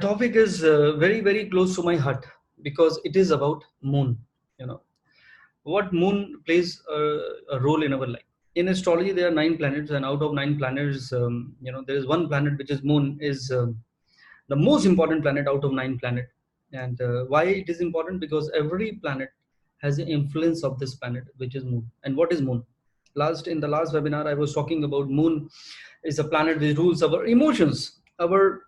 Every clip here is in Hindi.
topic is very very close to my heart because it is about moon. You know what moon plays a role in our life. In astrology, there are 9 planets, and out of 9 planets, there is one planet which is moon is the most important planet out of 9 planets. And why it is important? Because every planet has an influence of this planet, which is moon. And what is moon? In the last webinar, I was talking about moon is a planet which rules our emotions, our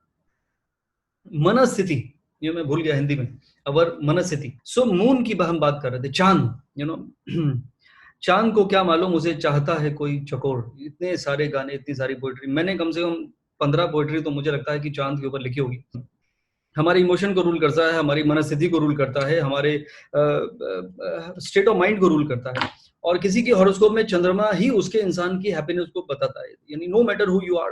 मनस्थिति. ये मैं भूल गया हिंदी में. अवर मनस्थिति. सो मून की हम बात कर रहे थे. चांद, चांद को क्या मालूम उसे चाहता है कोई चकोर. इतने सारे गाने, इतनी सारी पोइट्री, मैंने कम से कम 15 पोइट्री तो मुझे लगता है कि चांद के ऊपर लिखी होगी. हमारे इमोशन को रूल करता है, हमारी मनस्थिति को रूल करता है, हमारे स्टेट ऑफ माइंड को रूल करता है. और किसी के हॉरोस्कोप में चंद्रमा ही उसके इंसान की हैप्पीनेस को बताता है. यानी no matter who you are,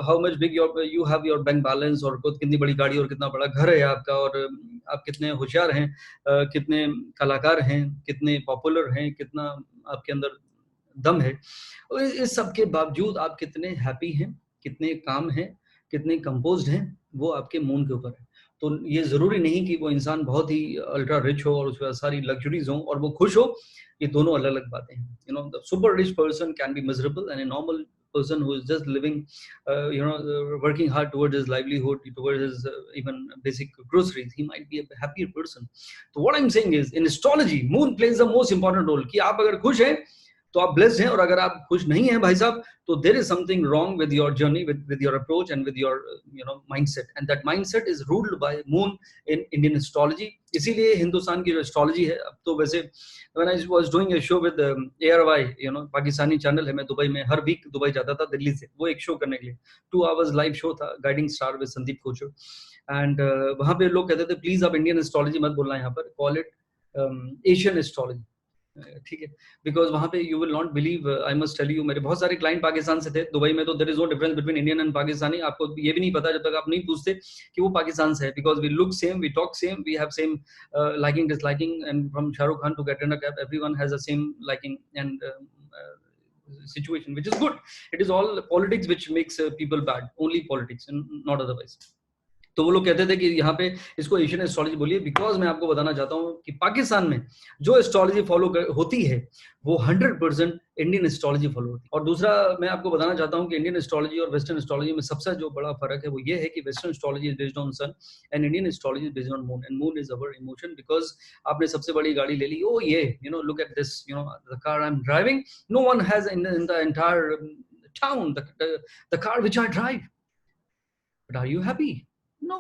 how much big you have your bank balance, और कितनी बड़ी गाड़ी और कितना बड़ा घर है आपका, और आप कितने होशियार हैं, कितने कलाकार हैं, कितने पॉपुलर हैं, कितना आपके अंदर दम है, इस सब के बावजूद आप कितने हैप्पी हैं, कितने काम हैं, कितने कंपोज्ड हैं, वो आपके मून के ऊपर है. तो ये जरूरी नहीं कि वो इंसान बहुत ही अल्ट्रा रिच हो और उसके बाद सारी लग्जरीज हो और वो खुश हो. ये दोनों अलग अलग बातें हैं. The super rich person can be miserable, and a normal person who is just living working hard towards his livelihood, towards his even basic groceries, he might be a happier person. So what I'm saying is, in astrology, moon plays the most important role. कि आप अगर खुश हैं तो आप ब्लेस्ड हैं, और अगर आप खुश नहीं हैं भाई साहब, तो there is something wrong with your journey, with your approach and with your mindset. And that mindset is ruled by moon in Indian astrology. इसीलिए हिंदुस्तान की जो एस्ट्रोलॉजी है, अब तो वैसे when I was doing a show with ARY, Pakistani channel है, मैं दुबई में हर वीक दुबई जाता था दिल्ली से, वो एक शो करने के लिए. 2 आवर्स लाइव शो था, guiding star with Sandeep Kochar. एंड वहां पे लोग कहते थे प्लीज आप इंडियन एस्ट्रोलॉजी मत बोलना यहाँ पर, कॉल इट एशियन एस्ट्रोलॉजी. ठीक है, बिकॉज वहां पे you will not believe, I must tell you, मेरे बहुत सारे क्लाइंट पाकिस्तान से थे दुबई में, तो there is no difference between Indian and Pakistani. आपको ये भी नहीं पता जब तक आप नहीं पूछते कि वो पाकिस्तान से है, because we look same, we talk same, we have same liking disliking, and from Shahrukh Khan to Katrina Kaif, everyone has the same liking and situation, which is good. It is all politics which makes people bad, only politics and not otherwise. तो वो लोग कहते थे कि यहाँ पे इसको एशियन एस्ट्रोलॉजी बोलिए, बिकॉज मैं आपको बताना चाहता हूँ कि पाकिस्तान में जो एस्ट्रोलॉजी फॉलो होती है वो 100% इंडियन एस्ट्रोलॉजी फॉलो होती है. और दूसरा मैं आपको बताना चाहता हूँ कि इंडियन एस्ट्रोलॉजी और वेस्टर्न एस्ट्रोलॉजी में सबसे जो बड़ा फर्क है वो ये है कि western astrology is based on sun and Indian astrology is based on moon, and moon is our emotion. Because आपने सबसे बड़ी गाड़ी ले ली, ओ ये look at this, the car I am driving, no one has in the entire town the car which I drive, but are you happy? No.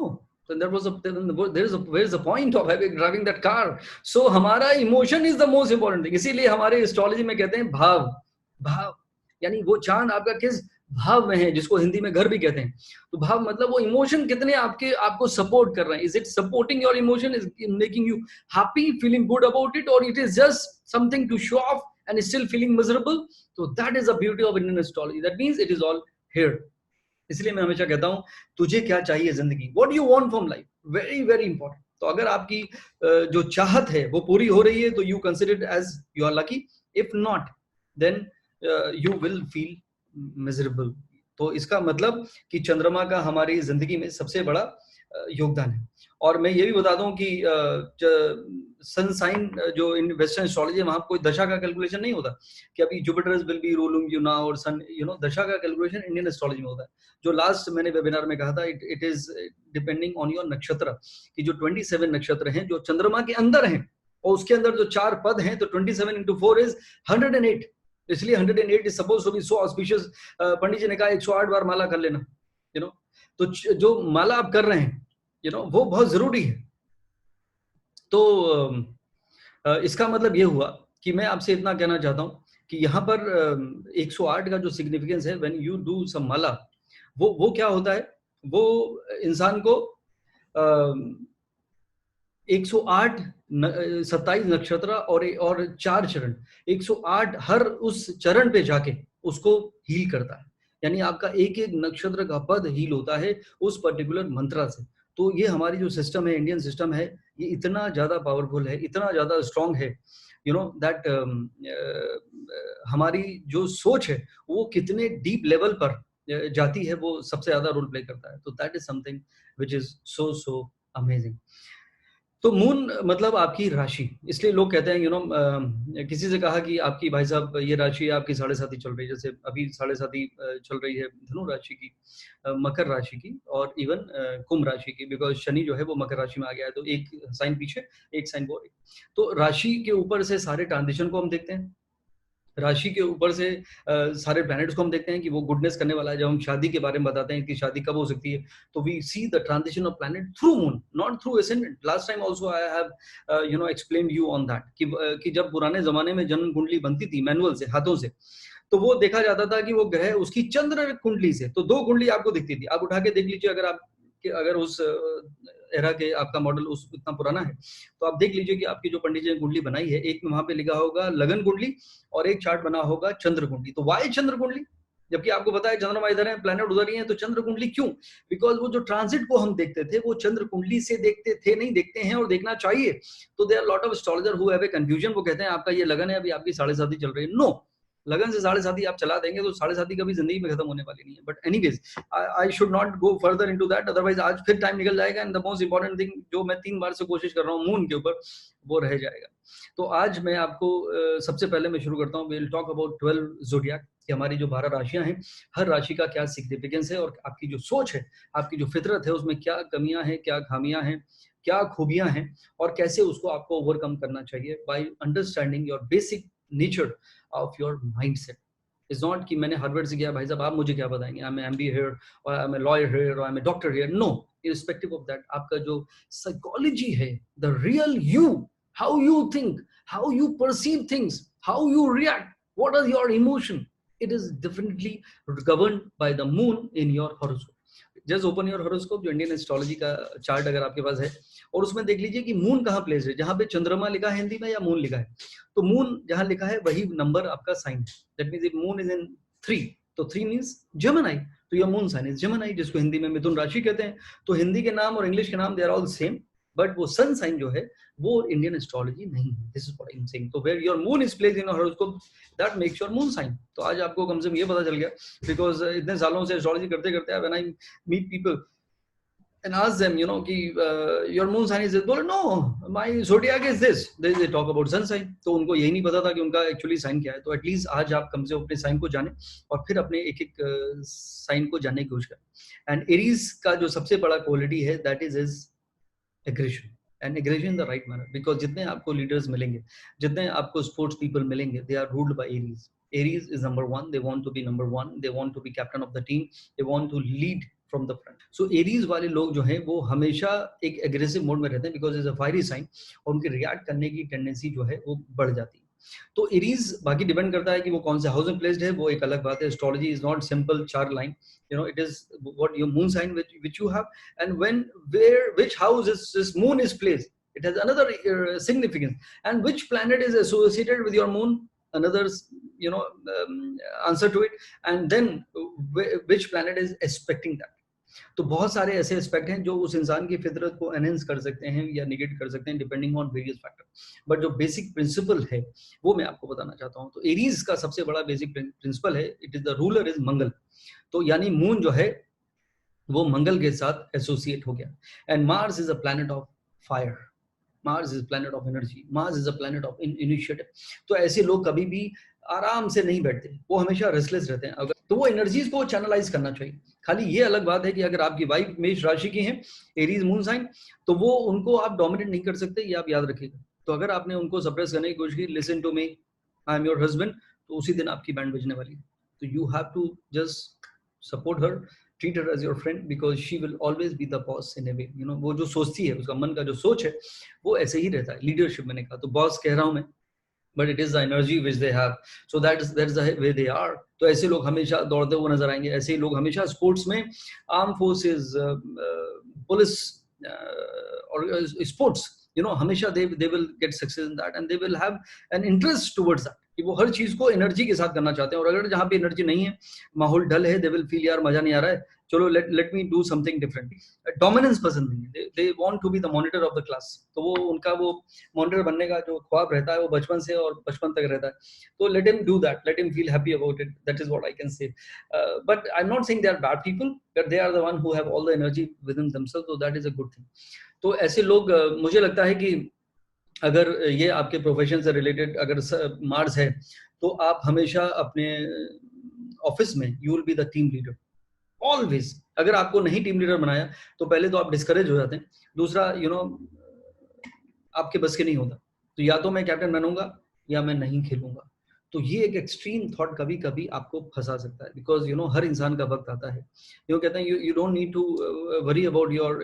So where is the point of driving that car? So हमारा emotion is the most important thing. इसीलिए हमारे एस्ट्रोलॉजी में कहते हैं भाव. भाव यानी वो चांद आपका किस भाव में है, जिसको हिंदी में घर भी कहते हैं. तो भाव मतलब वो इमोशन कितने आपको सपोर्ट कर रहे हैं. Is it supporting your emotion, is making you happy, feeling good about it, or it is just something to show off and still feeling miserable. तो that is the beauty of Indian astrology. That means it is all here. इसलिए मैं हमेशा कहता हूं तुझे क्या चाहिए जिंदगी, what you want from life, very very important. तो अगर आपकी जो चाहत है वो पूरी हो रही है तो you consider as you are lucky. If not then you will feel miserable. तो इसका मतलब कि चंद्रमा का हमारी जिंदगी में सबसे बड़ा योगदान है. और मैं ये भी बता दूं कि सन साइन जो इन वेस्टर्न एस्ट्रोलॉजी है, वहां कोई दशा का कैलकुलेशन नहीं होता कि अभी Jupiter will be ruling you now, और सन दशा का कैलकुलेशन इंडियन एस्ट्रोलॉजी में होता है. जो लास्ट मैंने वेबिनार में कहा था, it is depending on your नक्षत्र, कि जो 27 नक्षत्र हैं जो चंद्रमा के अंदर हैं, और उसके अंदर जो 4 पद हैं, तो 27 into 4 इज 108. इसलिए 108 is suppose to be so auspicious. Pandit ji ने कहा 108 बार माला कर लेना. तो जो माला आप कर रहे हैं वो बहुत जरूरी है. तो इसका मतलब ये हुआ कि मैं आपसे इतना कहना चाहता हूं कि यहाँ पर 108 का जो सिग्निफिकेंस है, व्हेन यू डू सम माला, वो क्या होता है, वो इंसान को 108 27 नक्षत्र और 4 चरण, 108 हर उस चरण पे जाके उसको हील करता है. यानी आपका एक एक नक्षत्र का पद हील होता है उस पर्टिकुलर मंत्र से. तो ये हमारी जो सिस्टम है, इंडियन सिस्टम है, ये इतना ज्यादा पावरफुल है, इतना ज्यादा स्ट्रांग है, दैट हमारी जो सोच है वो कितने डीप लेवल पर जाति है वो सबसे ज्यादा रोल प्ले करता है. तो that is something which is so so amazing. तो मून मतलब आपकी राशि, इसलिए लोग कहते हैं किसी से कहा कि आपकी भाई साहब ये राशि आपकी साढ़े साथी चल रही है, जैसे अभी साढ़े साथी चल रही है धनु राशि की, मकर राशि की और इवन कुंभ राशि की, बिकॉज शनि जो है वो मकर राशि में आ गया है, तो एक साइन पीछे एक साइन वो. तो राशि के ऊपर से सारे ट्रांजिशन को हम देखते हैं, राशि के ऊपर से सारे प्लैनेट्स को हम देखते हैं कि वो गुडनेस करने वाला है. जब हम शादी के बारे में बताते हैं कि शादी कब हो सकती है, तो we see the transition of planet through moon, not through ascendant. Last time also I have explain you on that कि जब पुराने जमाने में जन्म कुंडली बनती थी मैनुअल से, हाथों से, तो वो देखा जाता था कि वो ग्रह उसकी चंद्र कुंडली से, तो दो कुंडली आपको दिखती थी. आप उठा के देख लीजिए, अगर उस एरा के आपका मॉडल उस इतना पुराना है, तो आप देख लीजिए कि आपकी जो पंडित जी ने कुंडली बनाई है, एक में वहां पे लिखा होगा लगन कुंडली और एक चार्ट बना होगा चंद्र कुंडली. तो वाई चंद्र कुंडली, जबकि आपको पता है चंद्रमा इधर है, प्लैनेट उधर ही है, तो चंद्र कुंडली क्यों? बिकॉज वो जो ट्रांजिट को हम देखते थे वो चंद्र कुंडली से देखते थे, नहीं देखते हैं और देखना चाहिए. तो there are lot of astrologer who have a confusion. वो कहते हैं आपका ये लगन है, अभी आपकी साढ़े साथी चल रही है. नो, लगन से साढ़े साथी आप चला देंगे तो साढ़े साथी कभी जिंदगी में खत्म होने वाली नहीं है. But anyways, I should not go further into that, otherwise आज फिर टाइम निकल जाएगा. And the most important thing जो मैं 3 बार से कोशिश कर रहा हूँ मून के ऊपर, वो रह जाएगा. तो आज मैं आपको सबसे पहले मैं शुरू करता हूँ, we will talk about 12 zodiac, कि हमारी जो 12 राशियां हैं, हर राशि का क्या सिग्निफिकेंस है और आपकी जो सोच है, आपकी जो फितरत है, उसमें क्या कमियां हैं, क्या खामियां हैं, क्या खूबियां हैं, और कैसे उसको आपको ओवरकम करना चाहिए by understanding your basic nature of your mindset. Is not कि मैंने हार्वर्ड से किया, भाई साहब आप मुझे क्या बताएंगे, आई एम एमबीए हियर और I am a lawyer here और I am a doctor here. No, irrespective of that, आपका जो साइकोलॉजी है, the real you, how you think, how you perceive things, how you react, what are your emotion, it is definitely governed by the moon in your horoscope. Just open your horoscope, जो इंडियन एस्ट्रोलॉजी का चार्ट अगर आपके पास है, और उसमें देख लीजिए कि मून कहाँ प्लेस है, जहां पे चंद्रमा लिखा है हिंदी में या मून लिखा है, तो मून जहां लिखा है वही नंबर आपका साइन है. That means if moon is in 3, तो 3 मींस जेमिनी, तो your moon sign is Gemini, जिसको हिंदी में मिथुन राशि कहते हैं. तो हिंदी के नाम और इंग्लिश के नाम they are all same, but वो सन साइन जो है वो इंडियन एस्ट्रोलॉजी नहीं है. This is what I am saying. तो where your moon is placed in your horoscope, that makes your moon sign. तो आज आपको कम से कम ये पता चल गया, बिकॉज इतने सालों से एस्ट्रोलॉजी करते करते when I meet people and ask them, कि your moon sign is this, बोले no, my zodiac is this, they talk about sun sign. तो उनको यही नहीं पता था कि उनका एक्चुअली साइन क्या है. तो एटलीस्ट आज आप कम से कम अपने साइन को जाने और फिर अपने एक एक साइन को जानने की कोशिश करें. एंड एरीज का जो सबसे बड़ा क्वालिटी है, that is aggression, and aggression in the right manner. Because जितने आपको लीडर्स मिलेंगे, जितने आपको स्पोर्ट्स पीपल मिलेंगे, they are ruled by Aries. Aries is number 1, they want to be number 1, they want to be captain of the team, they want to lead from the front. So Aries वाले लोग जो हैं वो हमेशा एक एग्रेसिव मोड में रहते हैं, because is a fiery sign, और उनकी रिएक्ट करने की टेंडेंसी जो है वो बढ़ जाती है. तो एरीज बाकी डिपेंड करता है कि वो कौन से हाउस में प्लेस्ड है, वो एक अलग बात है. Astrology is not simple 4 line, it is what your moon sign which you have, and which house this moon is placed, it has another significance, and which planet is associated with your moon, another answer to it, and then which planet is aspecting that. तो बहुत सारे ऐसे एस्पेक्ट हैं जो उस इंसान की फितरत को एनहेंस कर सकते हैं या निगेट कर सकते हैं, depending on various factor. But जो बेसिक प्रिंसिपल है वो मैं आपको बताना चाहता हूँ. तो एरीज का सबसे बड़ा बेसिक प्रिंसिपल है, it is the ruler is Mangal. तो यानी मून जो है वो मंगल के साथ एसोसिएट हो गया. And Mars is a planet of fire, Mars is planet of energy, Mars is a planet of initiative. तो ऐसे लोग कभी भी आराम से नहीं बैठते, वो हमेशा रेस्टलेस रहते हैं. अगर तो वो एनर्जीज को चैनलाइज करना चाहिए. खाली ये अलग बात है कि अगर आपकी वाइफ मेष राशि की है, एरीज मून साइन, तो वो उनको आप डोमिनेट नहीं कर सकते, ये आप याद रखिएगा. तो अगर आपने उनको सप्रेस करने की कोशिश की, listen to me, I am your husband, तो उसी दिन आपकी बैंड बजने वाली है. तो you have to just support her, treat her as your friend, because she will always be the boss in a way. वो जो सोचती है, उसका मन का जो सोच है वो ऐसे ही रहता है. लीडरशिप मैंने कहा, तो बॉस कह रहा हूं मैं, but it is the energy which they have, so that is the way they are. तो ऐसे लोग हमेशा दौड़ते हुए नजर आएंगे. ऐसे ही लोग हमेशा स्पोर्ट्स में, आर्म फोर्सेस, पुलिस और स्पोर्ट्स, हमेशा they will get success in that, and they will have an interest towards that. कि वो हर चीज को एनर्जी के साथ करना चाहते हैं, और अगर जहाँ पे एनर्जी नहीं है, माहौल डल है, दे विल फील यार मजा नहीं आ रहा है, चलो let me do something different. Dominance पसंद नहीं है, they want to be the monitor of the class. तो वो उनका वो मॉनिटर बनने का जो ख्वाब रहता है वो बचपन से और बचपन तक रहता है। तो let him do that, let him feel happy about it, that is what I can say. But I am not saying they are bad people, but they are the one who have all the energy within themself, so that is a good thing। तो ऐसे लोग मुझे लगता है कि अगर ये आपके प्रोफेशन से रिलेटेड अगर मार्स है, तो आप हमेशा अपने ऑफिस में you will be the team leader always. अगर आपको नहीं टीम लीडर बनाया तो पहले तो आप डिस्करेज हो जाते हैं, दूसरा आपके बस के नहीं होता, तो या तो मैं कैप्टन बनूंगा या मैं नहीं खेलूंगा। तो ये एक एक्सट्रीम थॉट कभी कभी आपको फंसा सकता है, बिकॉज हर इंसान का वक्त आता है। कहते हैं you don't need to worry about your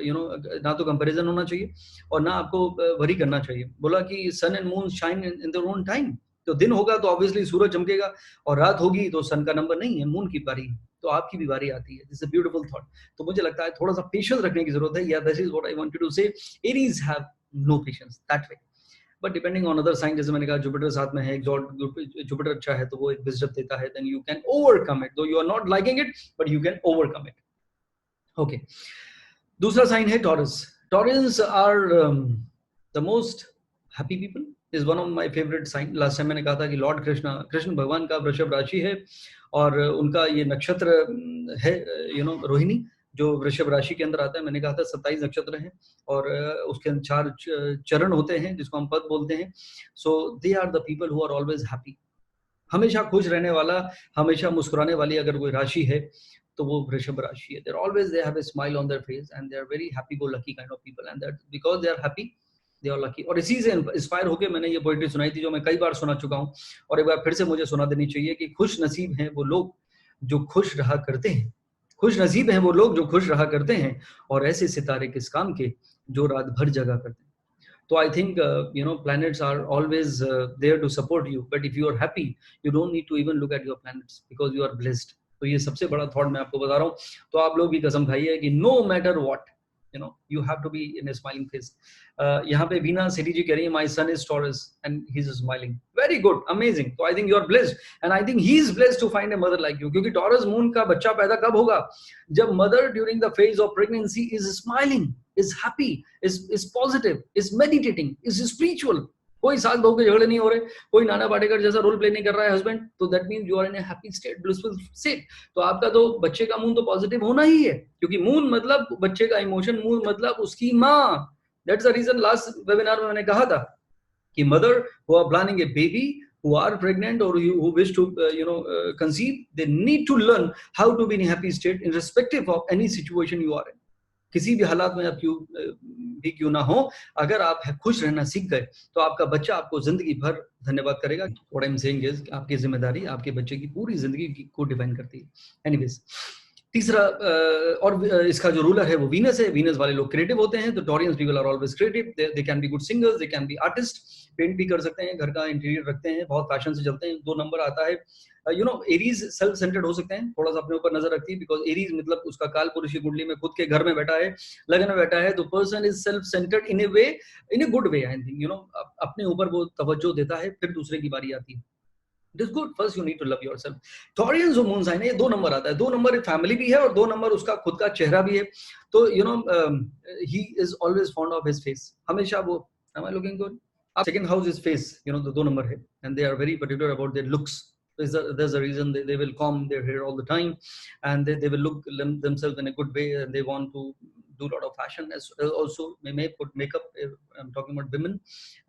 ना तो कंपैरिजन होना चाहिए और ना आपको वरी करना चाहिए। बोला कि sun and moon shine in their own time. तो दिन होगा तो ऑब्वियसली सूरज चमकेगा, और रात होगी तो सन का नंबर नहीं है, मून की बारी है, तो आपकी भी बारी आती है। This is a beautiful thought. तो मुझे लगता है थोड़ा सा पेशेंस रखने की जरूरत है, या this is what I wanted to say, Aries have no patience that way. But depending on other sign, जैसे मैंने कहा जुपिटर साथ में है, जुपिटर अच्छा है तो वो एक विजडम देता है, then you can overcome it, though you are not liking it but you can overcome it. Okay, दूसरा साइन है Taurus. Taurus are the most happy people, is one of my favourite sign. Last time मैंने कहा था कि लॉर्ड कृष्ण भगवान का वृषभ राशि है, और उनका ये नक्षत्र है रोहिणी, जो वृषभ राशि के अंदर आता है। मैंने कहा था 27 नक्षत्र हैं, और उसके 4 चरण होते हैं जिसको हम पद बोलते हैं। So they are the people who are always happy, हमेशा खुश रहने वाला, हमेशा मुस्कुराने वाली अगर कोई राशि है तो वो वृषभ राशि है। They have a smile on their face and they are very happy go lucky kind of people, and that because they are happy they are lucky. और इसी से इंस्पायर होकर मैंने ये पोएट्री सुनाई थी, जो मैं कई बार सुना चुका हूँ, और एक बार फिर से मुझे सुना देनी चाहिए कि खुश नसीब हैं वो लोग जो खुश रहा करते हैं, खुश नसीब हैं वो लोग जो खुश रहा करते हैं, और ऐसे सितारे किस काम के जो रात भर जगा करते हैं। So I think planets are always there to support you, but if you are happy, you don't need to even look at your planets because you are blessed. तो ये सबसे बड़ा थॉट मैं आपको बता रहा हूँ। तो आप लोग भी कसम खाइए कि no matter what, you have to be in a smiling face. यहाँ पे वीना सिटी जी कह रही है my son is Taurus and he's smiling. Very good, amazing. तो I think you are blessed and I think he is blessed to find a mother like you. क्योंकि Taurus moon का बच्चा पैदा कब होगा? जब mother during the phase of pregnancy is smiling, is happy, is positive, is meditating, is spiritual. कोई सास बहू के झगड़े नहीं हो रहे, कोई नाना पाटेकर जैसा रोल प्ले नहीं कर रहा है हस्बैंड, तो that means you are in a happy state, blissful state. तो आपका तो बच्चे का मून तो पॉजिटिव होना ही है, क्योंकि मून मतलब बच्चे का इमोशन, मून मतलब उसकी माँ। That's the reason last webinar में मैंने कहा था कि mother who are planning a baby, who are pregnant or who wish to conceive, they need to learn how to be in a happy state irrespective of any situation you are in. किसी भी हालात में आप क्यों ना हो, अगर आप खुश रहना सीख गए तो आपका बच्चा आपको जिंदगी भर धन्यवाद करेगा। What I'm saying is आपकी जिम्मेदारी आपके बच्चे की पूरी जिंदगी को डिफाइन करती है। एनीवेज, तीसरा और इसका जो रूलर है वो वीनस है। वीनस वाले लोग क्रिएटिव होते हैं, तो Taurians people are always creative, they can be good singers, they can be artist, paint भी कर सकते हैं, घर का इंटीरियर रखते हैं, बहुत फैशन से चलते हैं। 2 नंबर आता है एरीज सेल्फ सेंटर्ड हो सकते हैं, थोड़ा सा अपने ऊपर नजर रखती है, बिकॉज एरीज मतलब उसका काल पुरुष की कुंडली में खुद के घर में बैठा है, लगन में बैठा है, तो person is self centred in A way, in a good way. I think अपने ऊपर वो तवज्जो देता है, फिर दूसरे की बारी आती है। It is good. First, you need to love yourself. Taurian जो moon sign है, ये 2 नंबर आता है। 2 नंबर फैमिली भी है और 2 नंबर उसका खुद का चेहरा भी है। तो he is always fond of his face. हमेशा वो, am I looking good? Second house is face. तो 2 नंबर है, and they are very particular about their looks. There's a reason they will comb their hair all the time, and they will look themselves in a good way, and they want to do a lot of fashion as also. They may put makeup. I'm talking about women,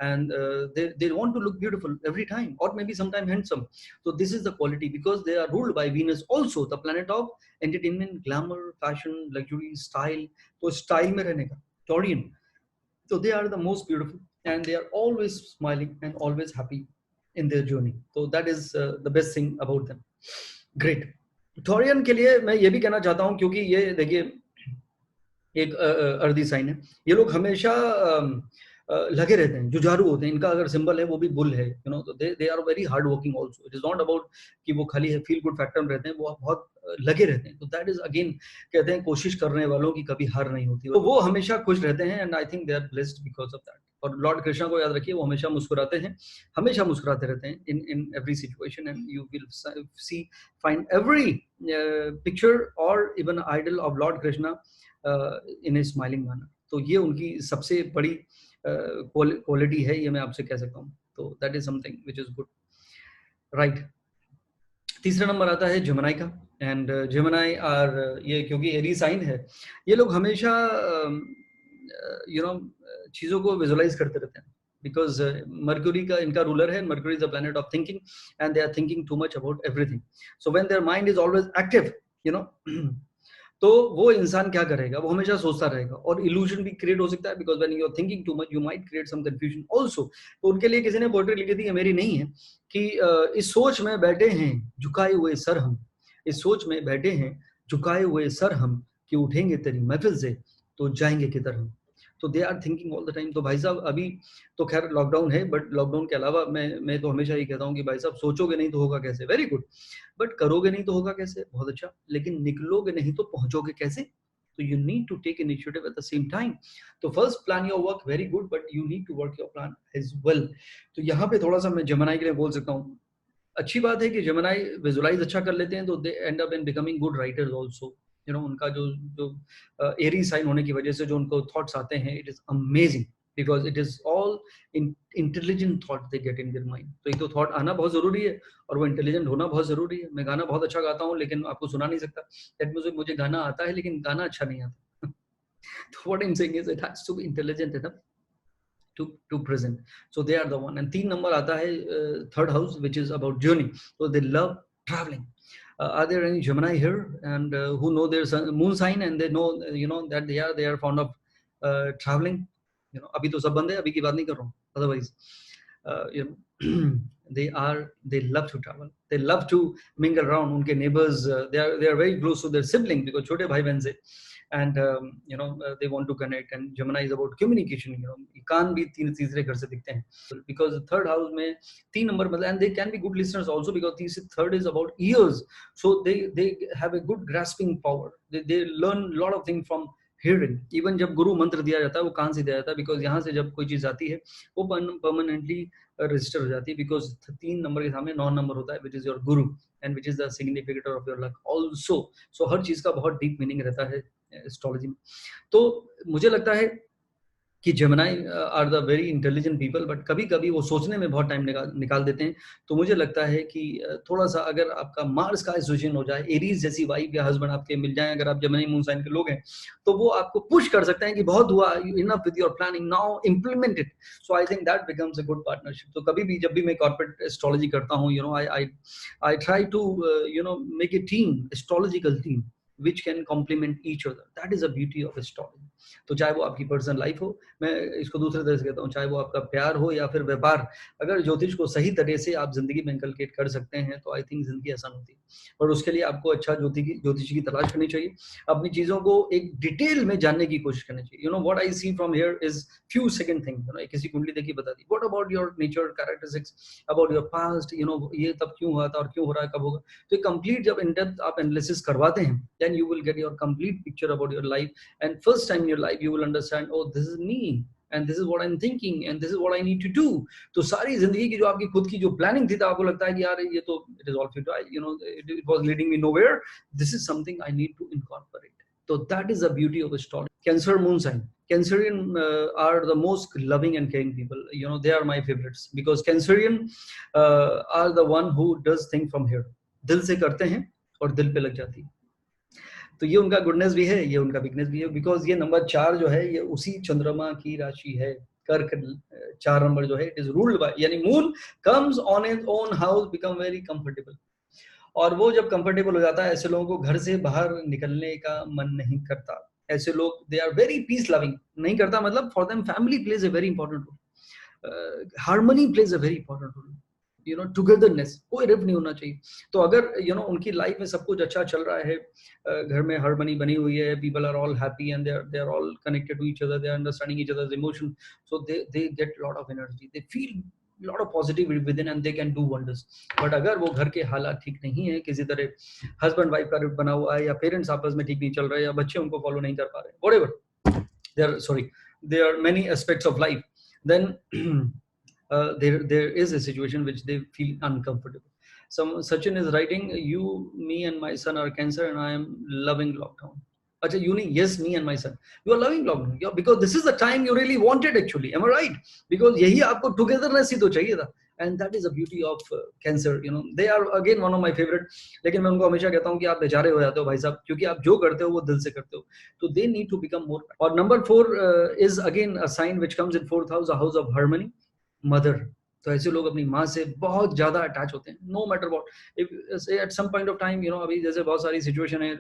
and they want to look beautiful every time, or maybe sometime handsome. So this is the quality, because they are ruled by Venus, also the planet of entertainment, glamour, fashion, luxury, style. So style में रहने का Taurian. So they are the most beautiful, and they are always smiling and always happy in their journey. So that is the best thing about them. Great. Taurian के लिए मैं ये भी कहना चाहता हूँ, क्योंकि ये देखिए एक अर्दी साइन है, ये लोग हमेशा लगे रहते हैं, जुझारू होते हैं। इनका अगर सिंबल है वो भी बुल है, तो they are very hard working also. It is not about कि वो खाली फील गुड फैक्टर में रहते हैं, वो बहुत लगे रहते हैं। तो दैट इज अगेन, कहते हैं कोशिश करने वालों की कभी हार नहीं होती, तो वो हमेशा खुश रहते हैं, and I think they are blessed because of that. और लॉर्ड कृष्णा को याद रखिए, वो हमेशा मुस्कुराते हैं, हमेशा मुस्कुराते रहते हैं in every situation, and you will see find every picture or even idol of lord Krishna in a smiling manner. तो ये उनकी सबसे बड़ी क्वालिटी है, ये मैं आपसे कह सकता हूँ। तो that is something which is good, right. तीसरा नंबर आता है जेमिनी का, एंड जेमिनी आर, ये क्योंकि एरी साइन है, ये लोग हमेशा चीज़ों को विजुलाइज करते रहते हैं, बिकॉज मर्क्यूरी का इनका रूलर है, Mercury is the planet of thinking, and they are thinking too much about everything. So when their mind is always active, you know, तो वो इंसान क्या करेगा, वो हमेशा सोचता रहेगा, और इल्यूजन भी क्रिएट हो सकता है, because when you are thinking too much you might create some confusion also. तो उनके लिए किसी ने पोएट्री लिखी थी, ये मेरी नहीं है, कि इस सोच में बैठे हैं झुकाए हुए सर हम, इस सोच में बैठे हैं झुकाए हुए सर हम, कि उठेंगे तेरी महफिल से तो जाएंगे किधर हम। तो they are thinking all the time. तो भाई साहब अभी तो खैर लॉकडाउन है, बट लॉकडाउन के अलावा मैं तो हमेशा ही कहता हूँ कि भाई साहब सोचोगे नहीं तो होगा कैसे, वेरी गुड, बट करोगे नहीं तो होगा कैसे, बहुत अच्छा, लेकिन निकलोगे नहीं तो पहुंचोगे कैसे। तो you need to take initiative at the same time. तो first plan your work very good, but you need to work your plan as well. तो यहाँ पे थोड़ा सा मैं जेमिनी के लिए बोल सकता हूँ, अच्छी बात है कि जेमिनी विजुलाइज अच्छा कर लेते हैं, तो they end up in becoming good writers also, you know, उनका जो जो एरी साइन होने की वजह से जो उनको थॉट्स आते हैं, it is amazing, because it is all intelligent thought they get in their mind. तो एक तो थॉट आना बहुत जरूरी है, और वो इंटेलिजेंट होना बहुत जरूरी है। मैं गाना बहुत अच्छा गाता हूँ, लेकिन आपको सुना नहीं सकता, दैट मींस मुझे गाना आता है लेकिन गाना अच्छा नहीं आता। तो what I am saying is it has to be intelligent enough to present. So they are the one. And 3 number आता है third house, which is about journey. So they love traveling. Are there any Gemini here and who know their moon sign, and they know that they are fond of traveling? You know, अभी तो सब बंद है, अभी की बात नहीं कर रहा हूँ, otherwise you know they love to travel, they love to mingle around. उनके neighbors they are very close to their sibling, because छोटे भाई बहन से, and they want to connect. And Gemini is about communication, you know, कान भी तीसरे घर से दिखते हैं, because third house में 3 number मतलब, and they can be good listeners also, because third is about ears, so they have a good grasping power, they learn a lot of things from hearing. even जब गुरु मंत्र दिया जाता है वो कान से दिया जाता है, because यहाँ से जब कोई चीज आती है वो परमानेंटली रजिस्टर हो जाती है, because 3 नंबर के सामने 9 नंबर होता है, which is your guru and which is the significator of your luck also. So हर चीज का बहुत डीप मीनिंग रहता है एस्ट्रोलॉजी में। तो मुझे लगता है कि Gemini are the very intelligent people, but कभी कभी वो सोचने में बहुत टाइम निकाल देते हैं। तो मुझे लगता है कि थोड़ा सा अगर आपका मार्स का एसोसिएशन हो जाए, एरीज जैसी वाइफ या हस्बैंड आपके मिल जाए, अगर आप जेमिनी मून साइन के लोग हैं, तो वो आपको पुश कर सकते हैं कि बहुत हुआ, enough with your planning, now implement it. So I think that becomes a good partnership. तो कभी भी जब भी मैं कॉर्पोरेट एस्ट्रोलॉजी करता हूँ, you know, I try to make a team, astrological team which can complement each other. That is the beauty of astrology. तो चाहे वो आपकी पर्सनल लाइफ हो, मैं इसको दूसरे तरह से कहता हूँ, चाहे वो आपका प्यार हो या फिर व्यापार, अगर ज्योतिष को सही तरह से आप जिंदगी में इंकलकेट कर सकते हैं तो आई थिंक जिंदगी आसान होती है। और उसके लिए आपको अच्छा ज्योतिषी की तलाश करनी चाहिए, अपनी चीजों को एक डिटेल में जानने की कोशिश करनी चाहिए। You know what I see from here is few second thing, you know, किसी कुंडली देखी बता दी, what about your nature characteristics, about your past, you know, ये तब क्यों हुआ था और क्यों हो रहा है, कब होगा। तो कंप्लीट जब इन डेप्थ आप एनालिसिस करवाते हैं, then you will get your complete picture about your life, and first time in your life you will understand, oh this is me and this is what I'm thinking and this is what I need to do. तो सारी जिंदगी की जो आपकी खुद की जो प्लानिंग थी, तो आपको लगता है कि यार ये तो it is all futile, you know, it was leading me nowhere. This is something I need to incorporate. So that is the beauty of astrology. Cancer moon sign. Cancerian are the most loving and caring people. You know, they are my favorites, because Cancerian are the one who does things from here. दिल से करते हैं और दिल पे लग जाती है। तो ये उनका गुडनेस भी है, ये उनका वीकनेस भी है, बिकॉज ये नंबर 4 जो है ये उसी चंद्रमा की राशि है, कर्क 4 नंबर जो है, इट इज रूल्ड बाय, यानी moon comes on its own house, become very comfortable. और वो जब कंफर्टेबल हो जाता है, ऐसे लोगों को घर से बाहर निकलने का मन नहीं करता। ऐसे लोग they are very peace loving, नहीं करता मतलब for them family plays a very important role, harmony plays a very important role, you know, togetherness, कोई रिफ नहीं होना चाहिए। तो अगर यू नो उनकी लाइफ में सब कुछ अच्छा चल रहा है, घर में हार्मनी बनी हुई है, people are all happy and they are all connected to each other, they are understanding each others emotion, so they get lot of energy, they feel lot of positivity within, and they can do wonders. But अगर वो घर के हालात ठीक नहीं है, किसी तरह हस्बैंड वाइफ का रिफ बना हुआ है, या पेरेंट्स आपस में ठीक नहीं चल रहे, या बच्चे उनको फॉलो नहीं कर पा रहे, whatever, there are many aspects of life, then there is a situation which they feel uncomfortable. Some Sachin is writing, you, me and my son are cancer and I am loving lockdown. Acha, you need, yes, me and my son, you are loving lockdown, yeah, because this is the time you really wanted actually, am I right? Because yahi aapko togetherness hi to chahiye tha, and that is the beauty of cancer, you know. They are again one of my favorite, लेकिन मैं उनको हमेशा कहता हूँ कि आप बेचारे हो जाते हो भाई साहब, क्योंकि आप जो करते हो वो दिल से करते हो, तो they need to become more. और number 4 is again a sign which comes in 4th house, a house of harmony, mother. तो ऐसे लोग अपनी माँ से बहुत ज्यादा अटैच होते हैं, no matter what, if at some point of time, you know, अभी जैसे बहुत सारी सिचुएशन है,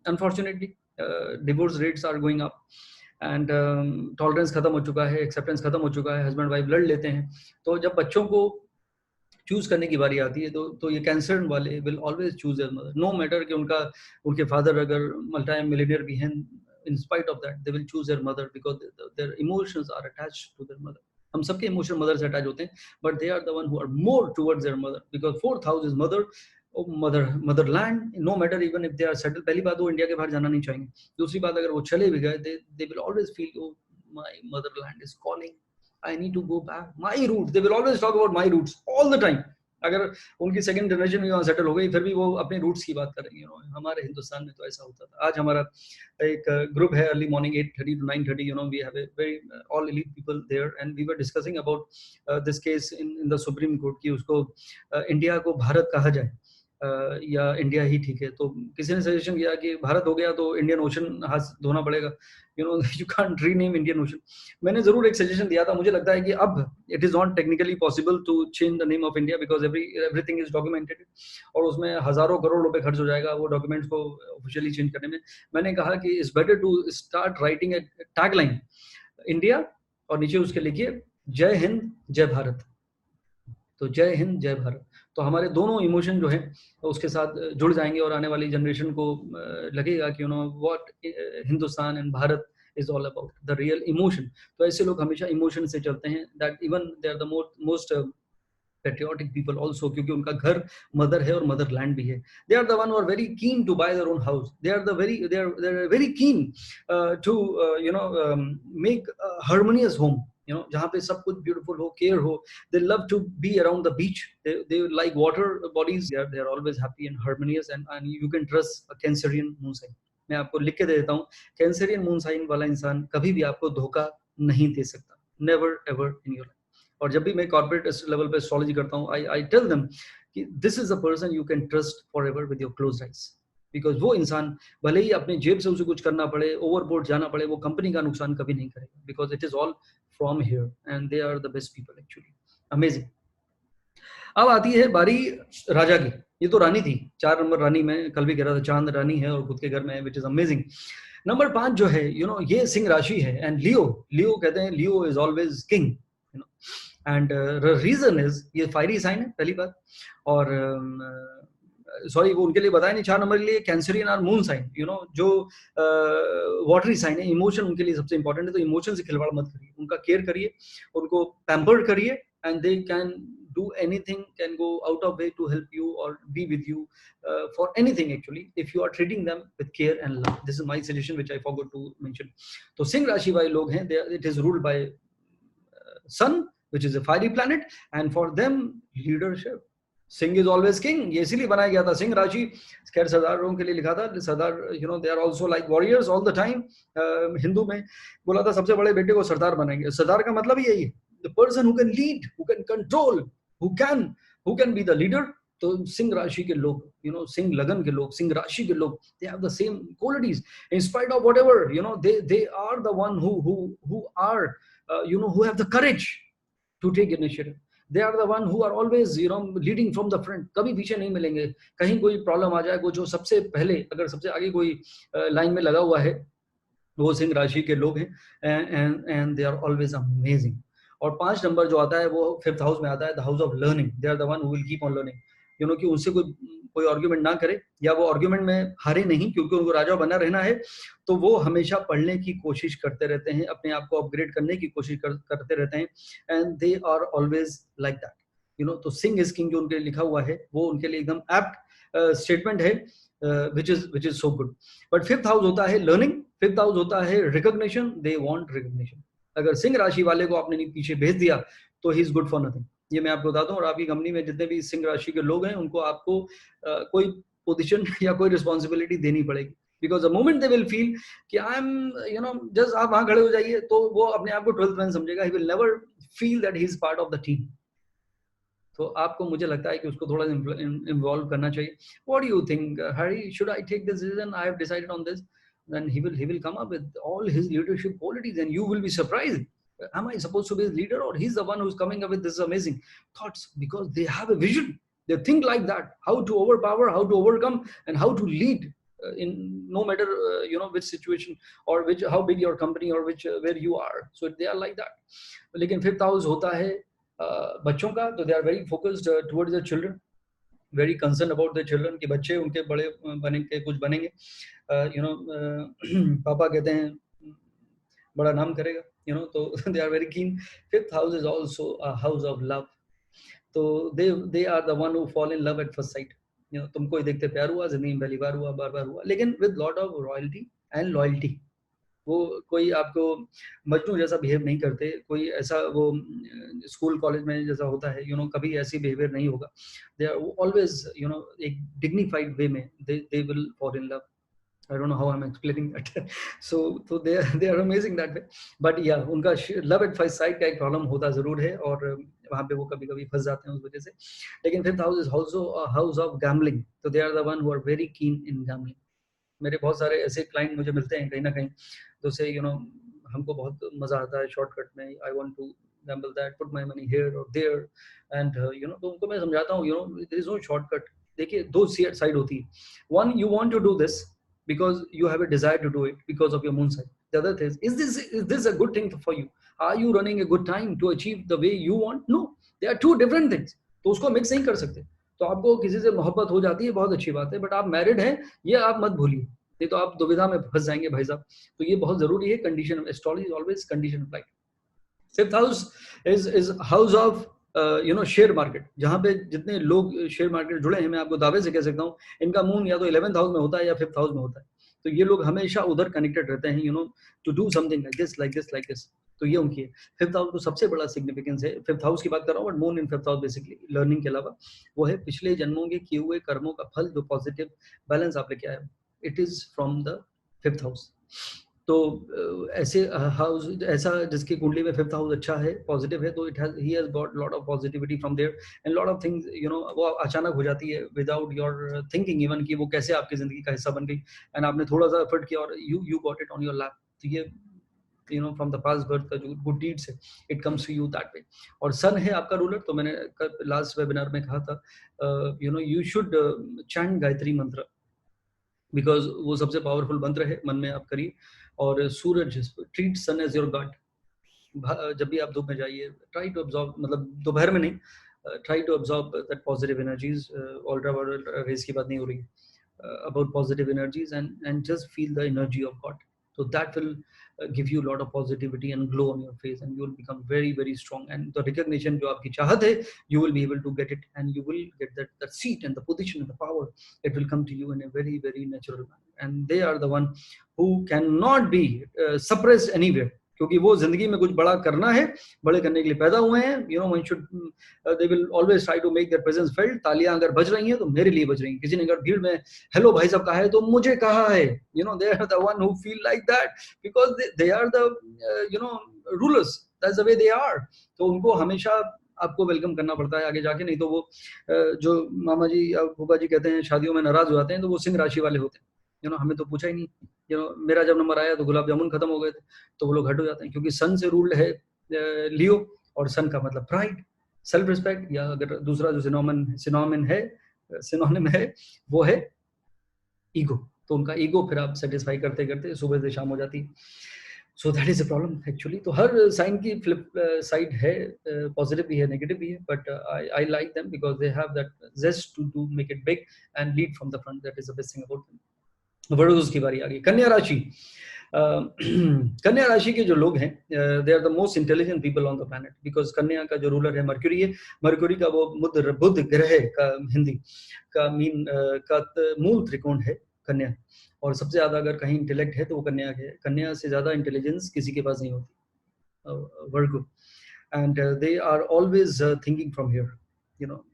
unfortunately divorce rates are going up, and tolerance खत्म हो चुका है, एक्सेप्टेंस खत्म हो चुका है, हस्बैंड वाइफ लड़ लेते हैं, तो जब बच्चों को चूज करने की बारी आती है, तो ये कैंसर वाले will always choose their mother, no matter कि उनके फादर अगर मल्टी मिलियनियर भी हैं, in spite of that they will choose their mother because their emotions are attached to their mother. हम सबके इमोशन मदर से अटैच होते हैं, but they are the one who are more towards their mother, because 4th house is mother, motherland, no matter even if they are settle, पहली बात वो इंडिया के बाहर जाना नहीं चाहेंगे, दूसरी बात अगर वो चले भी गए, they will always feel, oh my motherland is calling, I need to go back, my root, they will always talk about my roots all the time. अगर उनकी सेकंड जनरेशन भी वहाँ सेटल हो गई, फिर भी वो अपने रूट्स की बात करेंगे, you know, हमारे हिंदुस्तान में तो ऐसा होता था। आज हमारा एक ग्रुप है, early morning 8:30 to 9:30, you know, we have a very all elite people there, and we were discussing about this case in the Supreme Court कि उसको इंडिया को भारत कहा जाए या इंडिया ही ठीक है। तो किसी ने सजेशन किया कि भारत हो गया तो इंडियन ओशन हाथ धोना पड़ेगा, you know, you can't rename Indian ocean. मैंने जरूर एक सजेशन दिया था, मुझे लगता है कि अब it is not technically possible to change the name of India because everything is documented, और उसमें हजारों करोड़ रुपए खर्च हो जाएगा वो डॉक्यूमेंट्स को ऑफिशियली चेंज करने में। मैंने कहा कि it's better to start writing a tagline, India, और नीचे उसके लिखिए जय हिंद जय भारत। तो जय हिंद जय भारत, तो हमारे दोनों इमोशन जो है उसके साथ जुड़ जाएंगे, और आने वाली जनरेशन को लगेगा कि you know what Hindustan and Bharat is all about, the real emotion. तो ऐसे लोग हमेशा इमोशन से चलते हैं, that even they are the most patriotic people also, क्योंकि उनका घर मदर है और मदर लैंड भी है। They are the one who are very keen to buy their own house. They are very keen to make a harmonious home, you know, जहाँ पे सब कुछ beautiful हो, care हो। They love to be around the beach. They like water bodies. They are always happy and harmonious, and you can trust a Cancerian moon sign. मैं आपको लिख के दे देता हूँ, Cancerian moon sign वाला इंसान कभी भी आपको धोखा नहीं दे सकता, never ever in your life। और जब भी मैं कॉर्पोरेट लेवल पे एस्ट्रोलॉजी करता हूँ, आई टेल देम कि this is the person you can trust forever with your close eyes, because वो इंसान भले ही अपने जेब से उसे कुछ करना पड़े, ओवरबोर्ड जाना पड़े, वो कंपनी का नुकसान कभी नहीं करेगा, because it is all from here and they are the best people actually. Amazing. अब आती है बारी राजा की, ये तो रानी थी, 4 नंबर रानी, में कल भी कह रहा था चांद रानी है और खुद के घर में है, विच इज अमेजिंग। नंबर 5 जो है, यू नो, ये सिंह राशि है, एंड लियो कहते हैं, Leo is always king, you know, and reason is ये फायरी साइन है पहली बात, और सॉरी वो उनके लिए बताया नहीं, 4 नंबर के लिए कैंसरियन और मून साइन, यू नो, जो वाटरी साइन है, इमोशन उनके लिए सबसे इंपॉर्टेंट है, तो इमोशन से खिलवाड़ मत करिए, उनका केयर करिए, उनको पैम्पर्ड करिए, and they can do anything, can go out of way to help you or be with you for anything actually, if you are treating them with care and love. This is my suggestion which I forgot to mention. तो सिंह राशि वाले लोग हैं, it is ruled by sun which is a fiery planet, and for them leadership, Singh is always king, ये इसीलिए बनाया गया था सिंह राशि। खैर सरदारों के लिए लिखा था, सरदार, you know, they are also like warriors all the time. Hindu में बोला था सबसे बड़े बेटे को सरदार बनाएंगे, सरदार का मतलब ही यही है, the person who can lead, who can control, who can be the leader. तो सिंह राशि के लोग, यू नो, सिंह लगन के लोग, सिंह राशि के लोग, they have the same qualities in spite of whatever, you know, they are the one who are, you know, who have the courage to take initiative. They are the one who are always, you know, leading from the front. कभी पीछे नहीं मिलेंगे, कहीं कोई प्रॉब्लम आ जाए, को जो सबसे पहले, अगर सबसे आगे कोई लाइन में लगा हुआ है, वो सिंह राशि के लोग हैं, and they are always amazing. और 5 नंबर जो आता है वो 5th हाउस में आता है, the house of learning. They are the one who will keep on learning, you know, कि उनसे कोई आर्ग्यूमेंट ना करे, या वो आर्ग्यूमेंट में हारे नहीं, क्योंकि उनको राजा बना रहना है, तो वो हमेशा पढ़ने की कोशिश करते रहते हैं, अपने आप को अपग्रेड करने की कोशिश करते रहते हैं, and they are always like that, you know. तो सिंह इज किंग जो उनके लिए लिखा हुआ है, वो उनके लिए एकदम एप्ट स्टेटमेंट है, which is so good. But 5th house होता है लर्निंग, 5th हाउस होता है रिकॉग्निशन, दे वांट रिकॉग्निशन, अगर सिंह राशि वाले को आपने पीछे भेज दिया तो he is good for nothing. ये मैं आपको बताता हूँ। और आपकी कंपनी में जितने भी सिंह राशि के लोग हैं उनको आपको कोई पोजीशन या कोई रिस्पॉन्सिबिलिटी देनी पड़ेगी, because the moment they will feel कि आई एम जस्ट आप वहां खड़े हो जाइए तो वो अपने आप को 12th मैन समझेगा, he will never feel that he is part of the team. तो आपको, मुझे लगता है कि उसको थोड़ा इन्वॉल्व करना चाहिए। What do you think Hari, should I take this decision, I have decided on this, then he will come up with all his leadership qualities and you will be surprised, am I supposed to be his leader or he's the one who's coming up with this amazing thoughts, because they have a vision, they think like that, how to overpower, how to overcome and how to lead in no matter which situation or which how big your company or which where you are, so they are like that। लेकिन फिफ्थ हाउस होता है बच्चों का, तो they are very focused towards the children, very concern about the children कि बच्चे उनके बड़े बनेंगे, कुछ बनेंगे, पापा कहते हैं बड़ा नाम करेगा, तो they are very keen. Fifth house is also a house of love, तो they are the one who fall in love at first sight. तुमको ही देखते प्यार हुआ, जिंदगी में पहली बार हुआ, बार बार हुआ, लेकिन with lot of royalty and loyalty. वो कोई आपको मजनू जैसा बिहेव नहीं करते, कोई ऐसा वो स्कूल कॉलेज में जैसा होता है, कभी ऐसी बिहेवियर नहीं होगा। दे आर ऑलवेज एक डिग्निफाइड वे में they will fall in love. I don't know how I'm explaining that. so they are amazing that way. But yeah, उनका love at first sight का एक प्रॉब्लम होता जरूर है और वहाँ पे वो कभी कभी फंस जाते हैं उस वजह से। लेकिन fifth house is also a house of gambling, तो they are the one who are very keen in gambling। मेरे बहुत सारे ऐसे क्लाइंट मुझे मिलते हैं कहीं ना कहीं, तो से हमको बहुत मजा आता है शॉर्टकट में, I want to gamble that, put my money here or there, and तो उनको मैं समझाता हूँ there is no shortcut। देखिए दो साइड होती है, one you want to do this because you have a desire to do it because of your moon sign, the other thing is this a good thing for you, are you running a good time to achieve the way you want, no, they are two different things, तो उसको मिक्स नहीं कर सकते। तो आपको किसी से मोहब्बत हो जाती है, बहुत अच्छी बात है, बट आप मैरिड हैं ये आप मत भूलिए, नहीं तो आप दुविधा में फंस जाएंगे भाई साहब। तो ये बहुत जरूरी है, condition, astrology is always condition applied. Fifth house is house of share market, जहां पे जितने लोग शेयर मार्केट जुड़े हैं, मैं आपको दावे से कह सकता हूँ इनका मून या तो 11th हाउस में होता है या 5th हाउस में होता है। तो ये लोग हमेशा उधर कनेक्टेड रहते हैं, to do something like this like this like this. तो ये उनकी है। फिफ्थ हाउस को सबसे बड़ा सिग्निफिकेंस है, फिफ्थ हाउस की बात कर रहा हूँ, but moon in fifth house basically learning के अलावा वो है पिछले जन्मों के किए हुए कर्मों का फल, जो पॉजिटिव बैलेंस आप लेके आए, it is from the fifth house. तो ऐसे हाउस, ऐसा जिसकी कुंडली में फिफ्थ हाउस अच्छा है, पॉजिटिव है, तो it has he has got lot of positivity from there and lot of things, वो अचानक हो जाती है विदाउट योर थिंकिंग इवन, कि वो कैसे आपकी जिंदगी का हिस्सा बन गई एंड आपने थोड़ा सा एफर्ट किया और you got it on your lap. तो ये फ्रॉम द पास्ट बर्थ का जो गुड डीड्स है, it comes to you that way. और सन है आपका रूलर, तो मैंने लास्ट वेबिनार में कहा था यू शुड चैंट गायत्री मंत्र, बिकॉज वो सबसे पावरफुल मंत्र है, मन में आप करिए। और सूरज, treat sun as your god. जब भी आप धूप में जाइए, ट्राई टू अब्सॉर्ब, मतलब दोपहर में नहीं, try to absorb that positive energies, ultra violet rays की बात नहीं हो रही है, about positive energies and just feel the energy of God, so that will give you a lot of positivity and glow on your face and you will become very very strong, and the recognition जो आपकी चाहत है, you will be able to get it and you will get that seat and the position and the power, it will come to you in a very very natural manner, and they are the one who cannot be suppressed anywhere, क्योंकि वो जिंदगी में कुछ बड़ा करना है, बड़े करने के लिए पैदा हुए हैं। One should, they will always try to make their presence felt. तालियां अगर बज रही हैं तो मेरे लिए बज रही हैं, किसी ने अगर भीड़ में हेलो भाई साहब कहा है तो मुझे कहा है, they are the one who feel like that, because they are the rulers, that's the way they are. तो उनको हमेशा आपको वेलकम करना पड़ता है आगे जाके, नहीं तो वो जो मामा जी या फूफा जी कहते हैं शादियों में नाराज हो जाते हैं, तो वो सिंह राशि वाले होते हैं। हमें तो पूछा ही नहीं, मेरा जब नंबर आया तो गुलाब जामुन खत्म हो गए थे, तो वो लोग हट हो जाते हैं, क्योंकि सन से रूल्ड है लियो, और सन का मतलब प्राइड, सेल्फ रिस्पेक्ट, या अगर दूसरा जो सिनोनिम है वो है ईगो। तो उनका ईगो फिर आप सेटिस्फाई करते करते सुबह से शाम हो जाती है। So that is a problem actually. तो हर साइन की फ्लिप साइड है, पॉजिटिव भी है, नेगेटिव भी है, but I like them because they have that zest to make it big and lead from the front, that is the best thing about them. Virgos की बारी आ गई, कन्या राशि। कन्या राशि के जो लोग हैं, they are the most intelligent people on the planet, because कन्या का जो रूलर है मर्क्यूरी है। मर्क्यूरी का वो बुध ग्रह का हिंदी का मीन का मूल त्रिकोण है कन्या, और सबसे ज्यादा अगर कहीं इंटेलेक्ट है तो वो कन्या है। कन्या से ज्यादा इंटेलिजेंस किसी के पास नहीं होती। Virgo, and they are always thinking from here.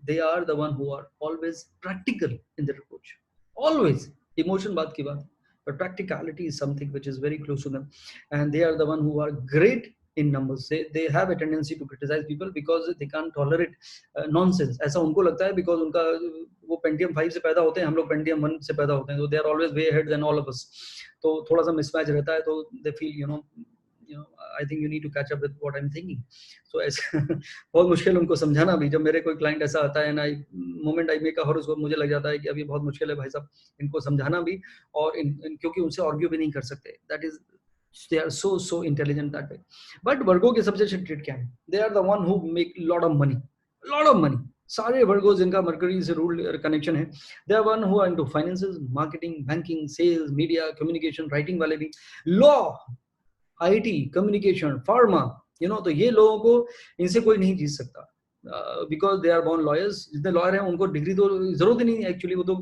They are the one who are always practical in their approach. Always emotion baat ki baat, but practicality is something which is very close to them, and they are the one who are great in numbers. They have a tendency to criticize people because they can't tolerate nonsense. ऐसा उनको लगता है because उनका वो Pentium 5 से पैदा होते हैं, हम लोग Pentium 1 से पैदा होते हैं, so they are always way ahead than all of us. तो थोड़ा सा mismatch रहता है, तो they feel I think you need to catch up with what I'm thinking. So ऐसे बहुत मुश्किल उनको समझाना भी. जब मेरे कोई क्लाइंट ऐसा आता है ना, moment I make a horror, उसको मुझे लग जाता है कि अब ये बहुत मुश्किल है भाई साहब इनको समझाना भी, और क्योंकि उनसे आर्ग्यू भी नहीं कर सकते. That is they are so intelligent that way. But Virgo के सबसे अच्छे ट्रेड क्या है? They are the one who make lot of money. सारे वर्गोज जिनका मर्करी से रूल कनेक्शन है, they are one who are into finances, marketing, banking, sales, media, communication, writing वाले भी, लॉ, आईटी, कम्युनिकेशन, फार्मा, तो ये लोगों को इनसे कोई नहीं जीत सकता, because they are born lawyers. जितने लॉयर हैं उनको डिग्री तो जरूरत ही नहीं एक्चुअली, वो तो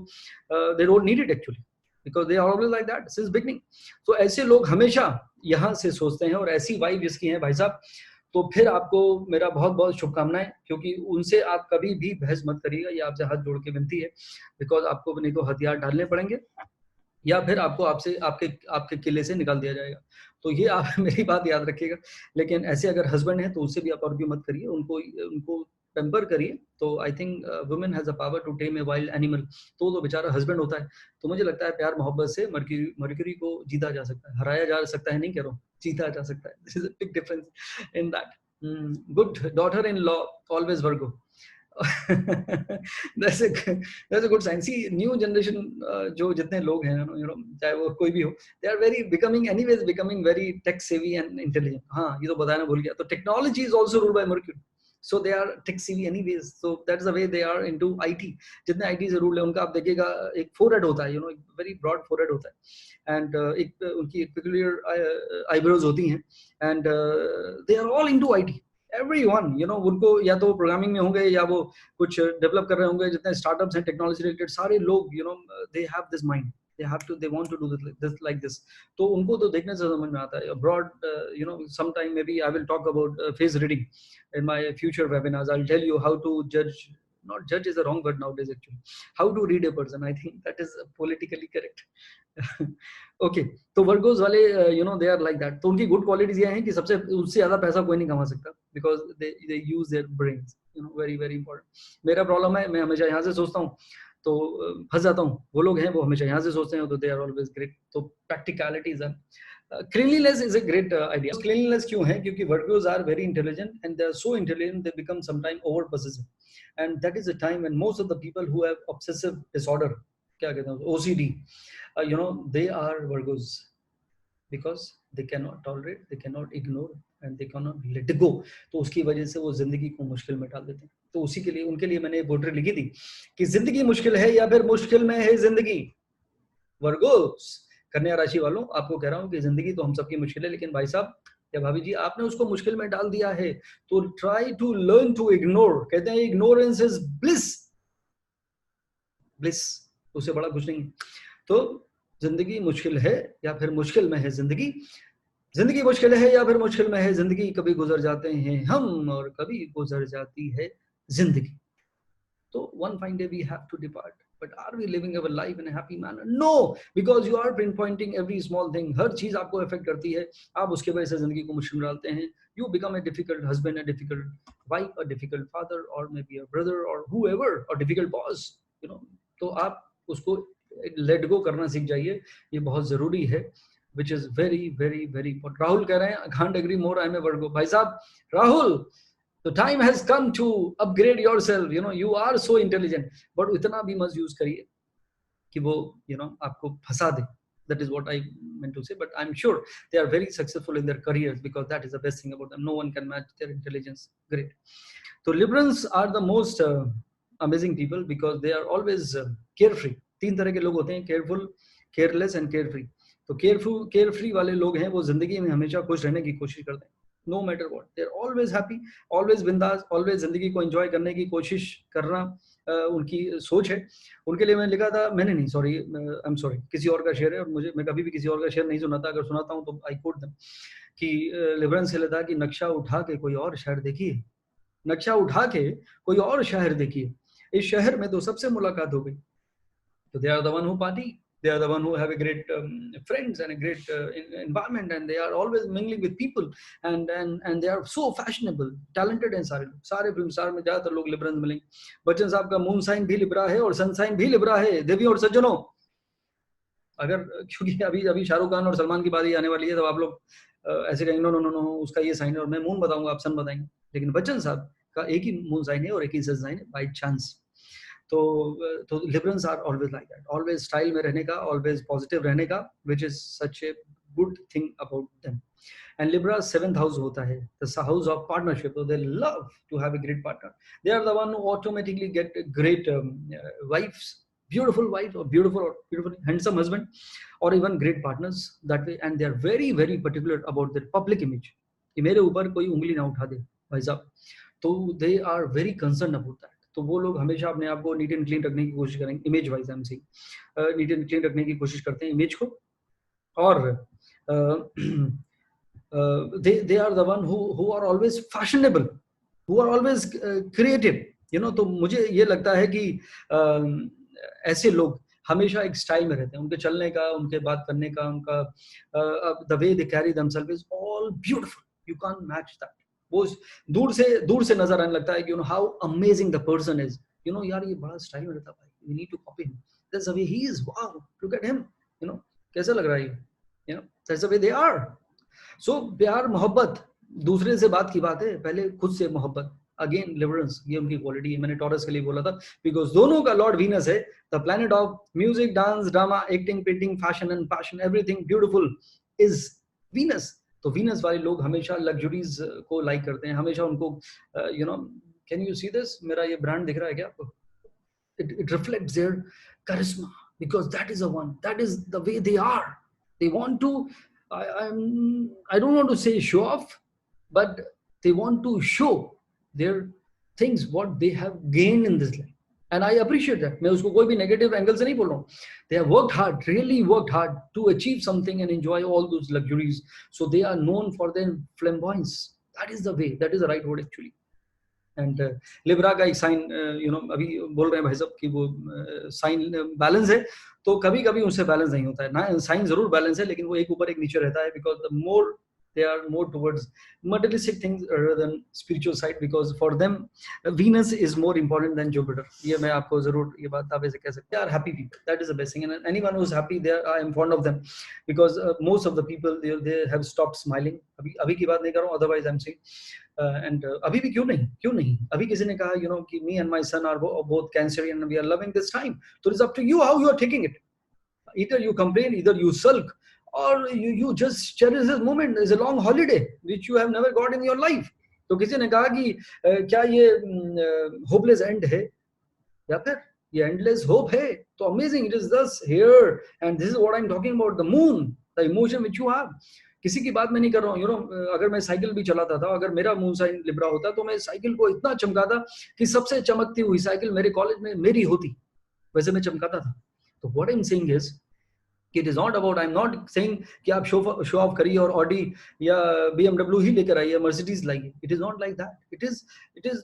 they don't need it actually, because they are always like that since beginning. तो ऐसे लोग हमेशा यहाँ से सोचते हैं, और ऐसी वाइफ जिसकी है भाई साहब, तो फिर आपको मेरा बहुत बहुत शुभकामनाएं, क्योंकि उनसे आप कभी भी बहस मत करिएगा, ये आपसे हाथ जोड़ के विनती है, बिकॉज आपको नहीं तो हथियार डालने पड़ेंगे, या फिर आपको आपसे आपके किले से निकाल दिया जाएगा. तो ये आप मेरी बात याद रखिएगा. लेकिन ऐसे अगर हस्बैंड है तो उससे भी आप आर्ग्यू मत करिए, उनको पेम्पर करिए. तो I think women has a power to tame a wild animal. तो बेचारा हस्बैंड होता है. तो मुझे लगता है प्यार मोहब्बत से मर्क्यूरी को जीता जा सकता है, हराया जा सकता है नहीं कह रहा हूँ, जीता जा सकता है. This is a big difference in that. Good daughter in law, always Virgo. that's a good sign. See, new generation जो जितने लोग हैं, चाहे वो कोई भी हो, they are becoming very tech savvy and intelligent. हाँ, ये तो बताना भूल गया. तो technology is also ruled by Mercury, so they are tech savvy anyways. So that's the way they are into IT. जितने IT से रूल है उनका, आप देखिएगा एक forehead होता है, एक very broad forehead होता है, and उनकी peculiar eyebrows होती हैं, and they are all into IT. Everyone, उनको या तो प्रोग्रामिंग में होंगे या वो कुछ डेवलप कर रहे होंगे. जितने स्टार्टअप्स हैं टेक्नोलॉजी रिलेटेड, सारे लोग they have this mind, they want to do this like this. तो उनको तो देखने से समझ में आता है. Abroad, sometime maybe I will talk about face reading in my future webinars. I'll tell you how to judge. Not judge is the wrong word nowadays actually. How to read a person. I think that is politically correct. Okay. तो वर्गोज वाले दे आर लाइक दैट. तो उनकी गुड क्वालिटीज ये हैं कि सबसे उससे ज्यादा पैसा कोई नहीं कमा सकता, because they use their brains. Very very important. मेरा प्रॉब्लम है, मैं हमेशा यहाँ से सोचता हूँ तो फंस जाता हूँ. वो लोग हैं वो हमेशा यहाँ से सोचते हैं, तो दे आर ऑलवेज ग्रेट. तो practicality is cleanliness is a great idea. Cleanliness क्यों है? क्योंकि Virgos are very intelligent and they are so intelligent they become sometime over possessive, and that is the time when most of the people who have obsessive disorder, क्या कहते हैं, OCD, they are Virgos, because they cannot tolerate, they cannot ignore, and they cannot let go. तो उसकी वजह से वो जिंदगी को मुश्किल में डाल देते हैं. तो उसी के लिए, उनके लिए मैंने पोएट्री लिखी थी कि जिंदगी मुश्किल है या फिर मुश्किल में है जिंदगी. वर्गोस, कन्या राशि वालों, आपको कह रहा हूँ कि जिंदगी तो हम सबकी मुश्किल है, लेकिन भाई साहब या भाभी जी, आपने उसको मुश्किल में डाल दिया है, तो try to learn to ignore. कहते हैं इग्नोरेंस इज ब्लिस. ब्लिस, उससे बड़ा कुछ नहीं. तो जिंदगी मुश्किल है या फिर मुश्किल में है जिंदगी. जिंदगी मुश्किल है या फिर मुश्किल में है जिंदगी. कभी गुजर जाते हैं हम और कभी गुजर जाती है जिंदगी. तो one fine day we have to depart. But are we living our life in a happy manner? No, because you are pinpointing every small thing. हर चीज आपको अफेक्ट करती है, आप उसके वजह से जिंदगी को मुश्किल में डालते हैं. You become a difficult husband, a difficult wife, a difficult father, or maybe a brother, or whoever, or difficult boss. तो आप उसको लेट गो करना सीख जाइए. ये बहुत जरूरी है, which is very very very important. Rahul कह रहे हैं, can't agree more, I'm a Virgo. भाई साहब Rahul, the time has come to upgrade yourself. You are so intelligent, but इतना भी मत यूज करिए कि वो आपको फंसा दे. That is what I meant to say. But I'm sure they are very successful in their careers, because that is the best thing about them. No one can match their intelligence. Great. So Librans are the most amazing people, because they are always carefree. 3 तरह के लोग होते हैं, केयरफुल, केयरलेस एंड केयरफ्री. तो केयरफ्री वाले लोग हैं, वो जिंदगी में हमेशा खुश रहने की कोशिश करते हैं. No matter what, they're always happy, always बिंदास, always जिंदगी को एंजॉय करने की कोशिश करना उनकी सोच है. उनके लिए मैंने लिखा था, मैंने नहीं, सॉरी, आई एम सॉरी, किसी और का शेर है, और मैं कभी भी किसी और का शेर नहीं सुनाता. अगर सुनाता हूँ तो आई कोट देम, कि लिबरल्स से था कि नक्शा उठा के कोई और शहर देखिए, नक्शा उठा के कोई और शहर देखिए, इस शहर में तो सबसे मुलाकात हो गई। तो they are the one who party, they are the one who have a great friends and a great environment, and they are always mingling with people, and they are so fashionable, talented हैं सारे फिल्म स्टार में ज्यादातर लोग लिब्रल्स मिलेंगे। बच्चन साहब का मून साइन भी लिब्रा है और सन साइन भी लिब्रा है। देवी और सज्जनों, अगर क्योंकि अभी अभी शाहरुख खान और सलमान की बारी आने वाली है, तो आप लोग ऐसे कहेंगे नो नो नो नो उसका ये साइन है और मैं मून बताऊंगा आप सन बताएंगे, लेकिन बच्चन साहब का एक ही मून साइन है और एक ही सन साइन है बाय चांस। तो liberals are always like that, always style में रहने का, ऑलवेज पॉजिटिव रहने का, which is such a good thing about them. And Libra 7th house होता है, the house of partnership, so they love to have a great partner. They are the one who automatically get great wives, beautiful wives, or beautiful handsome husband, or even great partners that way. And they are very very particular about their public image, कि मेरे ऊपर कोई उंगली ना उठा दे भाई साहब, तो they are very concerned about that. तो वो लोग हमेशा अपने आप को नीट एंड क्लीन रखने की कोशिश करेंगे, image wise I am saying, neat and clean रखने की कोशिश करते हैं इमेज को, और they are the one who are always fashionable, who are always creative, you know। तो मुझे ये लगता है कि ऐसे लोग हमेशा एक स्टाइल में रहते हैं, उनके चलने का, उनके बात करने का, उनका the way they carry themselves is all beautiful, you can't match that. वो दूर से नजर आने लगता है कि you know how amazing the person is, you know यार ये बड़ा स्टाइल में रहता है भाई, we need to copy him, that's the way he is, wow look at him, you know कैसा लग रहा है ये, you know that's the way they are. सो प्यार मोहब्बत दूसरे से बात की बात है, पहले खुद से मोहब्बत, अगेन लिबरल्स ये उनकी क्वालिटी है। मैंने टॉरस के लिए बोला था बिकॉज दोनों का लॉर्ड वीनस है, the planet of music, dance, drama, acting, painting, fashion and passion, everything beautiful is Venus. तो वीनस वाले लोग हमेशा लग्जरीज को लाइक करते हैं, हमेशा उनको you know, can you see this, मेरा ये ब्रांड दिख रहा है क्या आपको? It reflects their charisma because that is the one, that is the way they are. They want to, I don't want to say show off, but they want to show their things what they have gained in this life, and I appreciate that. मैं उसको कोई भी negative angle से नहीं बोल रहा हूँ, they have worked hard, really worked hard to achieve something and enjoy all those luxuries, so they are known for their flamboyance. That is the way, that is the right word actually. And Libra का एक साइन, यू नो अभी बोल रहे हैं भाई साहब कि वो साइन बैलेंस है, तो कभी कभी उनसे बैलेंस नहीं होता है ना, साइन जरूर बैलेंस है लेकिन वो एक ऊपर एक नीचे रहता है, because the more they are more towards materialistic things rather than spiritual side, because for them Venus is more important than Jupiter. ये मैं आपको जरूर ये बात दावे से कह सकता हूँ। They are happy people, that is the best thing, and anyone who is happy, I am fond of them, because most of the people they have stopped smiling. अभी की बात नहीं कर रहा हूँ, otherwise I'm saying and अभी भी क्यों नहीं अभी किसी ने कहा, you know, कि me and my son are both Cancerian and we are loving this time, so it's up to you how you are taking it. Either you complain, either you sulk, or you just cherish this moment. It's a long holiday which you have never got in your life. तो किसी ने कहा कि क्या ये hopeless end है या फिर ये endless hope है? तो amazing, it is thus here, and this is what I'm talking about, the moon, the emotion which you have. किसी की बात मैं नहीं कर रहा हूँ, यू नो, अगर मैं साइकिल भी चलाता था, अगर मेरा मून साइन लिब्रा होता तो मैं साइकिल को इतना चमकाता कि सबसे चमकती हुई साइकिल मेरे कॉलेज में मेरी होती, वैसे मैं चमकाता था। तो what I am saying is, it is not about, I'm not saying कि आप show off करिए और Audi या BMW ही लेकर आइए, Mercedes लाइए, it is not like that. It is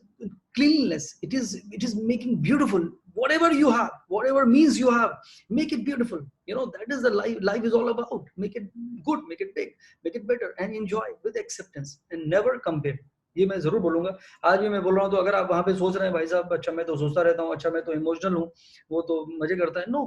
cleanliness, it is making beautiful whatever you have, whatever means you have, make it beautiful, you know, that is the life is all about. Make it good, make it big, make it better, and enjoy with acceptance and never compare. ये मैं जरूर बोलूंगा, आज भी मैं बोल रहा हूँ। तो अगर आप वहां पे सोच रहे हैं भाई साहब अच्छा मैं तो सोचता रहता हूँ, अच्छा मैं तो इमोशनल हूँ, वो तो मजे करता है, नो,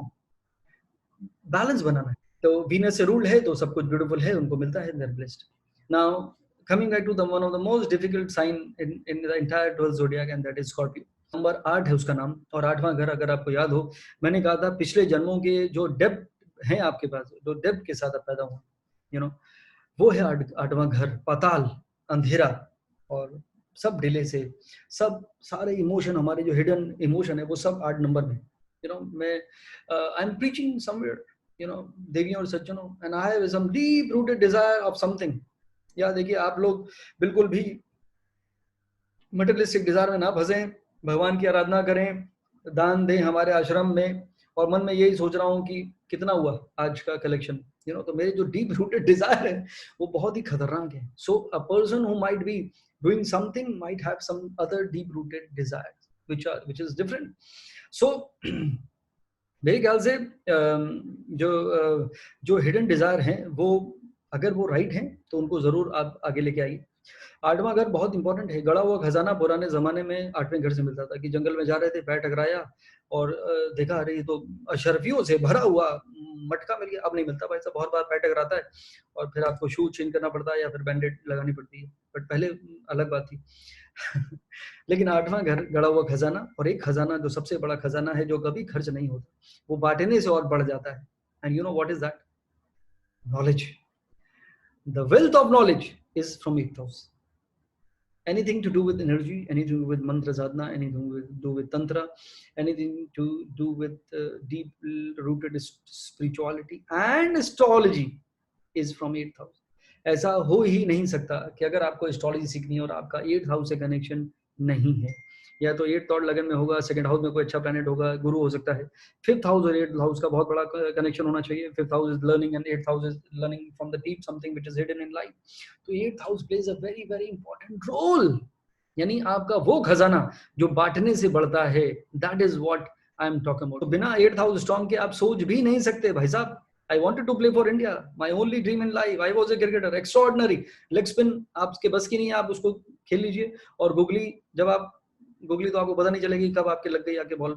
बैलेंस बनाना है। तो वीनस से रूल्ड है तो सब कुछ ब्यूटीफुल है, उनको मिलता है, they are blessed. Now coming back to the one of the most difficult sign in the entire 12th zodiac, and that is Scorpio. Number 8 है उसका नाम, और 8वां घर, अगर आपको याद हो, मैंने कहा था पिछले जन्मों के जो डेप्थ हैं आपके पास, जो डेप्थ के साथ आप पैदा हुए, यू नो, वो है 8वां घर, पाताल, अंधेरा, और सब डिले से, सब सारे इमोशन, हमारे जो हिडन इमोशन है वो सब 8 नंबर में, यू नो। मैं I am preaching somewhere, you know, देवियों और सज्जनों, and I have some deep rooted desire of something. या देखिए आप लोग बिल्कुल भी मटेरियलिस्टिक डिजायर में ना फंसें, भगवान की आराधना करें, दान दें हमारे आश्रम में, और मन में यही सोच रहा हूँ कि कितना हुआ आज का कलेक्शन, तो मेरे जो डीप रूटेड डिजायर है वो बहुत ही खतरनाक है. So a person who might be doing something might have some other deep rooted desires which is different. So मेरे ख्याल से जो हिडन डिजायर हैं वो अगर वो राइट हैं तो उनको जरूर आप आगे लेके आइए. आठवां घर बहुत इंपॉर्टेंट है. गड़ा हुआ खजाना पुराने जमाने में आठवें घर से मिलता था, कि जंगल में जा रहे थे, पैर टकराया और देखा अरे ये तो अशरफियों से भरा हुआ मटका मिल गया. अब नहीं मिलता भाई साहब, बहुत बार पैर टकराता है और फिर आपको शू चेंज करना पड़ता है या फिर बैंडेड लगानी पड़ती है, बट पहले अलग बात थी. लेकिन आठवां घर गड़ा हुआ खजाना, और एक खजाना जो सबसे बड़ा खजाना है जो कभी खर्च नहीं होता, वो बांटने से और बढ़ जाता है. And you know what is that? Knowledge. The wealth of knowledge is from 8th house. Anything to do with energy, anything to do with mantra sadhana, anything to do with tantra, anything to do with deep rooted spirituality and astrology is from 8th house. ऐसा हो ही नहीं सकता कि अगर आपको एस्ट्रोलॉजी सीखनी है और आपका 8th हाउस से कनेक्शन नहीं है. या तो 8th और लगन में होगा, 2nd हाउस में कोई अच्छा प्लैनेट होगा, गुरु हो सकता है. 5th हाउस और 8th हाउस का बहुत बड़ा कनेक्शन होना चाहिए. 5th house is learning and 8th house is learning from the deep something which is hidden in life. तो 8th house plays a very very important role. यानी आपका वो खजाना जो बांटने से बढ़ता है, that is what I am talking about. तो बिना 8th हाउस स्ट्रॉन्ग के आप सोच भी नहीं सकते भाई साहब. I wanted to play for India. My only dream in life. I was a cricketer. Extraordinary. Leg spin आपके बस की नहीं है, आप उसको खेल लीजिए. और गुगली, जब आप गुगली तो आपको पता नहीं चलेगी कब आपके लग गई आके बॉल,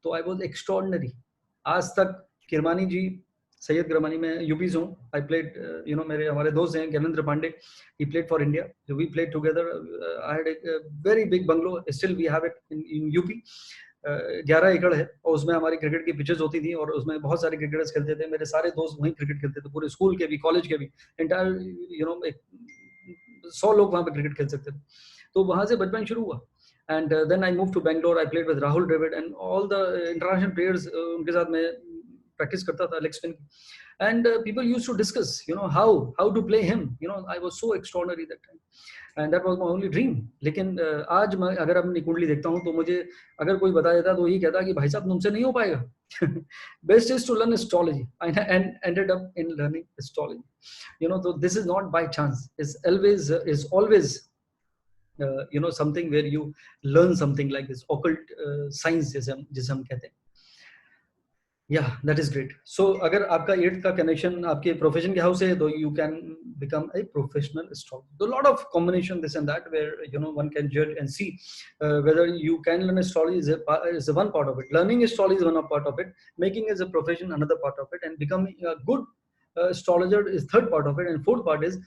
तो I was extraordinary. आज तक किरमानी जी, सैयद किरमानी में यूपी से हूँ. I played, मेरे हमारे दोस्त हैं Gyanendra Pandey. He played for India. So we played together. I had a very big bungalow. Still we have it in UP. 11 एकड़ है और उसमें हमारी क्रिकेट की पिचेस होती थी और उसमें बहुत सारे क्रिकेटर्स खेलते थे. मेरे सारे दोस्त वहीं क्रिकेट खेलते थे, पूरे स्कूल के भी, कॉलेज के भी. एंटायर 100 लोग वहाँ पे क्रिकेट खेल सकते थे. तो वहाँ से बचपन शुरू हुआ. And then I move to Bangalore. I played with Rahul Dravid and all the international players. उनके साथ मैं प्रैक्टिस करता था लेग स्पिन की. And people used to discuss, how to play him. I was so extraordinary that time, and that was my only dream. लेकिन आज मैं अगर अपनी कुंडली देखता हूँ तो मुझे अगर कोई बता देता तो यही कहता कि भाई साहब तुमसे नहीं हो पाएगा. Best is to learn astrology, and ended up in learning astrology. So this is not by chance. It's always something where you learn something like this occult science जिसे हम कहते हैं. Yeah, that is great. So अगर आपका 8th का कनेक्शन आपके प्रोफेशन के हाउस है तो you can become a professional astrologer. So a lot of combination this and that where one can judge and see whether you can learn astrology is one part of it. Learning astrology is one part of it. Making as a profession another part of it, and becoming a good astrologer is third part of it, and fourth part is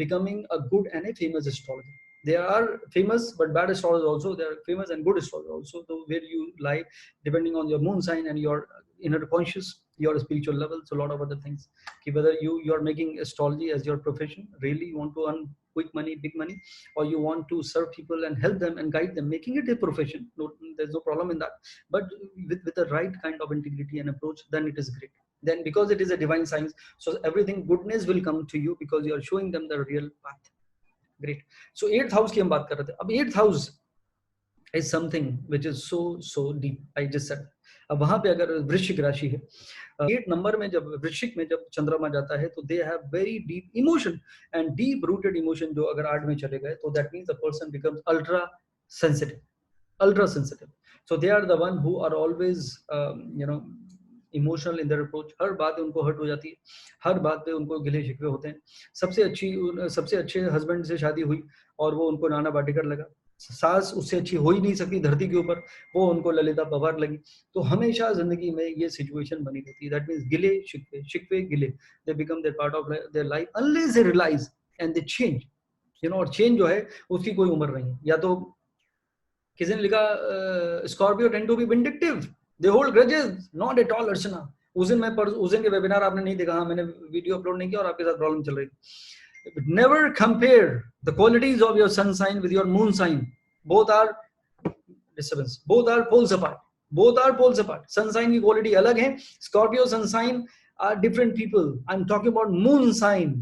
becoming a good and a famous astrologer. There are famous but bad astrologers also. There are famous and good astrologers also. So where you lie depending on your moon sign and your inner conscious, your spiritual level, so a lot of other things. Whether you are making astrology as your profession, really you want to earn quick money, big money, or you want to serve people and help them and guide them, making it a profession, there's no problem in that. But with the right kind of integrity and approach, then it is great. Then because it is a divine science, so everything goodness will come to you because you are showing them the real path. Great. So 8th house की हम बात कर रहे थे. अब 8th house is something which is so deep. I just said. अब वहां पे अगर वृश्चिक राशि है, 8 नंबर में जब वृश्चिक में जब चंद्रमा जाता है तो they have very deep emotion and deep rooted emotion. जो अगर 8 में चले गए तो that means the person becomes ultra sensitive. So they are the one who are always emotional in their approach. हर बात उनको हर्ट हो जाती है, हर बात पे उनको गिले शिकवे होते हैं. सबसे अच्छे हस्बैंड से शादी हुई और वो उनको नाना पाटेकर लगा. सास उससे अच्छी हो ही नहीं सकती धरती के ऊपर, वो उनको ललिता पवार लगी. तो हमेशा जिंदगी में ये सिचुएशन बनी रहती है. दैट मींस गिले शिकवे गिले, they become their part of their life unless they realize and they change. और चेंज जो है उसकी कोई उम्र नहीं है. या तो किसी ने लिखा Scorpio tend to be vindictive, they hold grudges, not at all. Archana, उस दिन के वेबिनार आपने नहीं देखा, मैंने वीडियो अपलोड नहीं किया और आपके साथ प्रॉब्लम चल रही. Never compare the qualities of your sun sign with your moon sign. Both are disturbance. Both are poles apart. Sun sign की quality अलग है. Scorpio sun sign are different people. I'm talking about moon sign.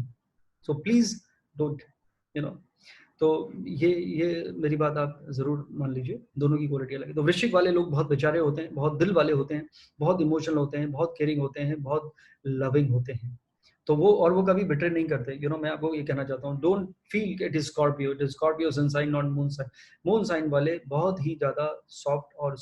So please don't, तो ये मेरी बात आप ज़रूर मान लीजिए, दोनों की क्वालिटी अलग है। तो वृश्चिक वाले लोग बहुत बेचारे होते हैं, बहुत दिल वाले होते हैं, बहुत इमोशनल होते हैं, बहुत केयरिंग होते हैं, बहुत लविंग होते हैं। तो वो कभी बिट्रे नहीं करते। मैं आपको ये कहना चाहता हूँ, don't feel it is Scorpio, it is Scorpio sun sign not moon sign. Moon sign वाले बहुत ही ज़्यादा सॉफ्ट और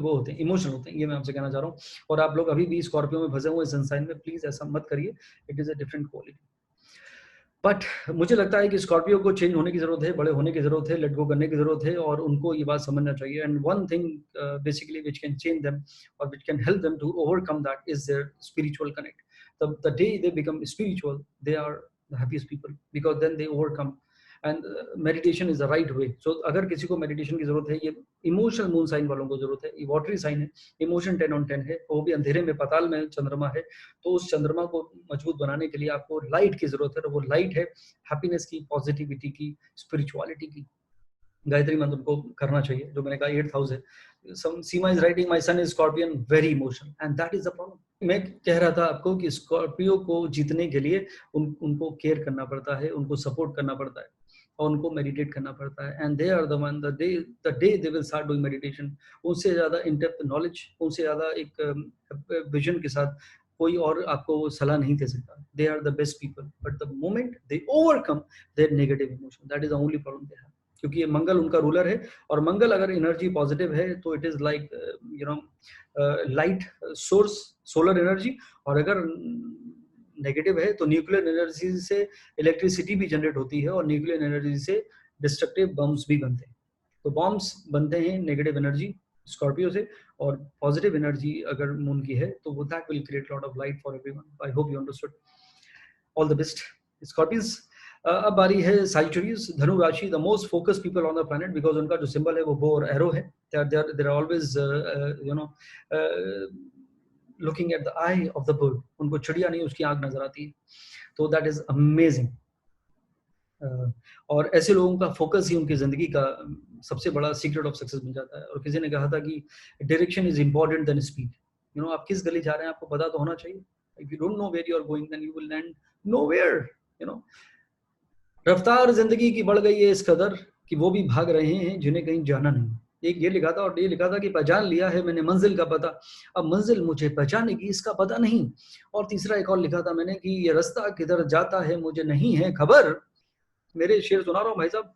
वो होते हैं, इमोशनल होते हैं, ये मैं आपसे कहना चाह रहा हूँ। और आप लोग अभी भी स्कॉर्पियो में फंसे हुए सन साइन में, प्लीज़ ऐसा मत करिए, it is a different quality. But मुझे लगता है कि स्कॉर्पियो को चेंज होने की ज़रूरत है, बड़े होने की ज़रूरत है, लेट गो करने की ज़रूरत है, और उनको ये बात समझना चाहिए। And one thing basically which can change them or which can help them to overcome that is their spiritual connect. The day they become spiritual, they are the happiest people, because then they overcome. And meditation is the right way. So अगर किसी को मेडिटेशन की जरूरत है, ये इमोशनल मून साइन वालों को जरूरत है, ये वाटरी साइन है, इमोशन 10/10 है, वो भी अंधेरे में पाताल में चंद्रमा है। तो उस चंद्रमा को मजबूत बनाने के लिए आपको लाइट की जरूरत है, तो वो लाइट है हैप्पीनेस की, पॉजिटिविटी की, स्पिरिचुअलिटी की। गायत्री मंत्र को करना चाहिए, जो मैंने कहा 8th हाउस है। Seema is writing my son is scorpion, very emotional, and that is the problem. मैं कह रहा था आपको कि स्कॉर्पियो को जीतने के लिए उनको केयर करना पड़ता है, उनको सपोर्ट करना पड़ता है, और उनको मेडिटेट करना पड़ता है। And they are the one, the day they will start doing meditation, उनसे ज्यादा इन डेप्थ नॉलेज, उनसे ज्यादा एक विजन के साथ कोई और आपको सलाह नहीं दे सकता। They are the best people, but the moment they overcome their negative emotion, that is the only problem they have. क्योंकि ये मंगल उनका रूलर है, और मंगल अगर एनर्जी पॉजिटिव है तो it is like light source, solar energy. और अगर नेगेटिव है तो न्यूक्लियर एनर्जी से इलेक्ट्रिसिटी भी जनरेट होती है, और न्यूक्लियर एनर्जी से डिस्ट्रक्टिव बम्स भी बनते हैं। तो बॉम्ब्स बनते हैं नेगेटिव एनर्जी स्कॉर्पियो से, और पॉजिटिव एनर्जी अगर मून की है तो वो that will create lot of light for everyone. I hope you understood. All the best Scorpions. अब बारी है साजिटेरियस, धनु राशि, the most focus people on the planet, because उनका जो सिंबल है वो बो और एरो है। They are always looking at the eye of the bird, उनको चिड़िया नहीं उसकी आंख नजर आती है। तो दैट इज अमेजिंग। और ऐसे लोगों का फोकस ही उनकी जिंदगी का सबसे बड़ा सीक्रेट ऑफ सक्सेस बन जाता है। और किसी ने कहा था कि direction is important then speed. आप किस गली जा रहे हैं आपको पता तो होना चाहिए। If you don't know where you are going, then you will land nowhere. रफ्तार जिंदगी की बढ़ गई है इस कदर कि वो भी भाग रहे हैं जिन्हें कहीं जाना नहीं। एक ये लिखा था, और ये लिखा था कि पहचान लिया है मैंने मंजिल का पता, अब मंजिल मुझे पहचानेगी इसका पता नहीं। और तीसरा एक और लिखा था मैंने कि ये रास्ता किधर जाता है मुझे नहीं है खबर। मेरे शेर सुना रहा हूँ भाई साहब,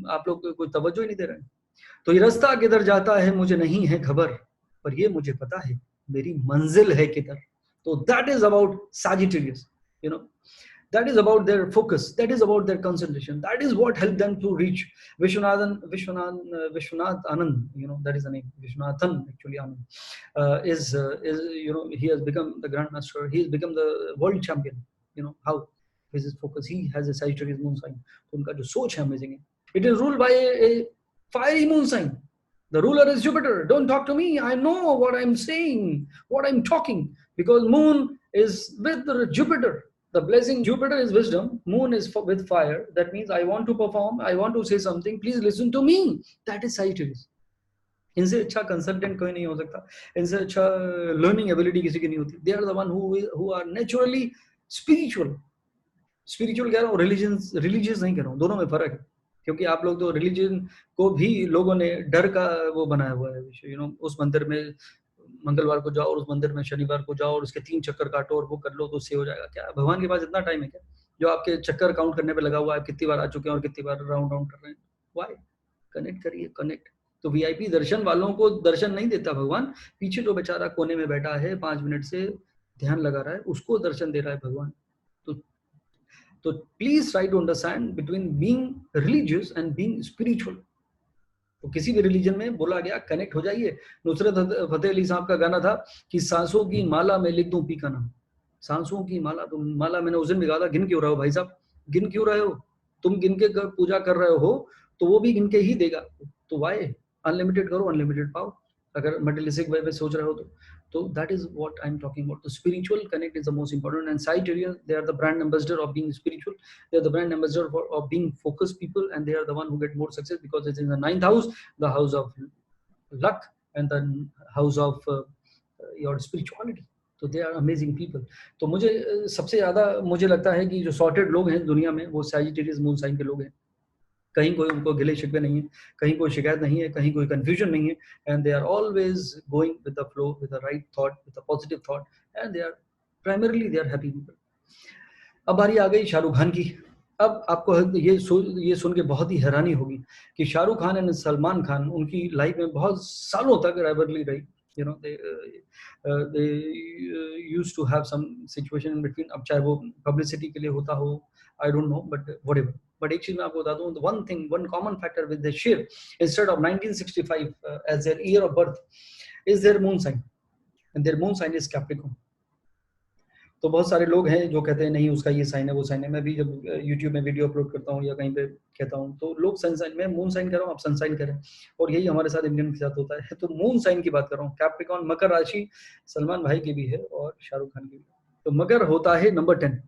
आप लोग कोई तवज्जो ही नहीं दे रहे हैं। तो ये रास्ता किधर जाता है मुझे नहीं है खबर, पर ये मुझे पता है मेरी मंजिल है किधर। तो that is about Sagittarius, that is about their focus, that is about their concentration, that is what helped them to reach Vishwanath Anand, that is the name, Vishwanathan actually Anand, is he has become the grandmaster, he has become the world champion. How? His focus, he has a Sagittarius moon sign, तो उनका जो सोच है amazing है। It is ruled by a fiery moon sign. The ruler is Jupiter. Don't talk to me, I know what I'm saying, what I'm talking, because moon is with Jupiter. The blessing, Jupiter is wisdom, moon is with fire. That means I want to perform, I want to say something, please listen to me. That is Sagittarius. इनसे अच्छा कंसल्टेंट कोई नहीं हो सकता, इनसे अच्छा लर्निंग एबिलिटी किसी की नहीं होती। They are the one who are naturally spiritual. Spiritual कह रहा हूँ, रिलीजियस नहीं कह रहा हूँ, दोनों में फर्क है। क्योंकि आप लोग तो रिलीजन को भी लोगों ने डर का वो बनाया हुआ है। उस मंदिर में मंगलवार को जाओ और उस मंदिर में शनिवार को जाओ और उसके 3 चक्कर काटो और वो कर लो तो उससे हो जाएगा। क्या भगवान के पास इतना टाइम है क्या जो आपके चक्कर काउंट करने पे लगा हुआ है, कितनी बार आ चुके हैं और कितनी बार राउंड कर रहे हैं? वाई? कनेक्ट करिए, कनेक्ट। तो वीआईपी दर्शन वालों को दर्शन नहीं देता भगवान, पीछे जो बेचारा कोने में बैठा है 5 मिनट से ध्यान लगा रहा है उसको दर्शन दे रहा है भगवान। तो please try to understand between being religious and being spiritual. तो किसी भी रिलीजन में बोला गया कनेक्ट हो जाइए। नुसरत फतेह अली साहब का गाना था कि सांसों की माला में लिख दूं पी का नाम। सांसों की माला, तो माला मैंने उस दिन भी कहा था, गिन क्यों रहे हो भाई साहब, गिन क्यों रहे हो? तुम गिन के पूजा कर रहे हो तो वो भी गिन के ही देगा। तो वाई? अनलिमिटेड करो, अनलिमिटेड पाओ, अगर मटेरियलिस्टिक वे में सोच रहे हो तो। So that is what I'm talking about. The spiritual connect is the most important. And Sagittarius, they are the brand ambassador of being spiritual. They are the brand ambassador of being focused people, and they are the one who get more success because it's in the 9th house, the house of luck, and the house of your spirituality. तो दे आर अमेजिंग पीपल। तो मुझे सबसे ज़्यादा मुझे लगता है कि जो सॉर्टेड लोग हैं दुनिया में वो सैजिटेरियस मून साइन के लोग हैं। कहीं कोई उनको गिले शिकवे नहीं है, कहीं कोई शिकायत नहीं है, कहीं कोई कंफ्यूजन नहीं है, and they are always going with the flow, with the right thought, with the positive thought, and they are primarily they are happy people. अब बारी आ गई शाहरुख खान की। अब आपको ये सुन के बहुत ही हैरानी होगी कि शाहरुख खान एंड सलमान खान उनकी लाइफ में बहुत सालों तक राइवलरी रही। You know they used to have some situation in between. अब चाहे वो पब्लिसिटी के लिए होता हो, I don't know, but whatever. But एक चीज मैं आपको बता दूं, one thing, one common factor with they share instead of 1965 as their year of birth is their moon sign, and their moon sign is Capricorn. तो बहुत सारे लोग हैं जो कहते हैं नहीं उसका ये साइन है वो साइन है। मैं भी जब यूट्यूब में वीडियो अपलोड करता हूँ या कहीं पे कहता हूँ तो लोग सन साइन, मैं मून साइन कर रहा हूँ, आप सन साइन करें, और यही हमारे साथ इंडियन के साथ होता है। तो मून साइन की बात कर रहा हूँ, कैप्रिकॉर्न मकर राशि सलमान भाई की भी है और शाहरुख खान की भी। तो मकर होता है नंबर 10,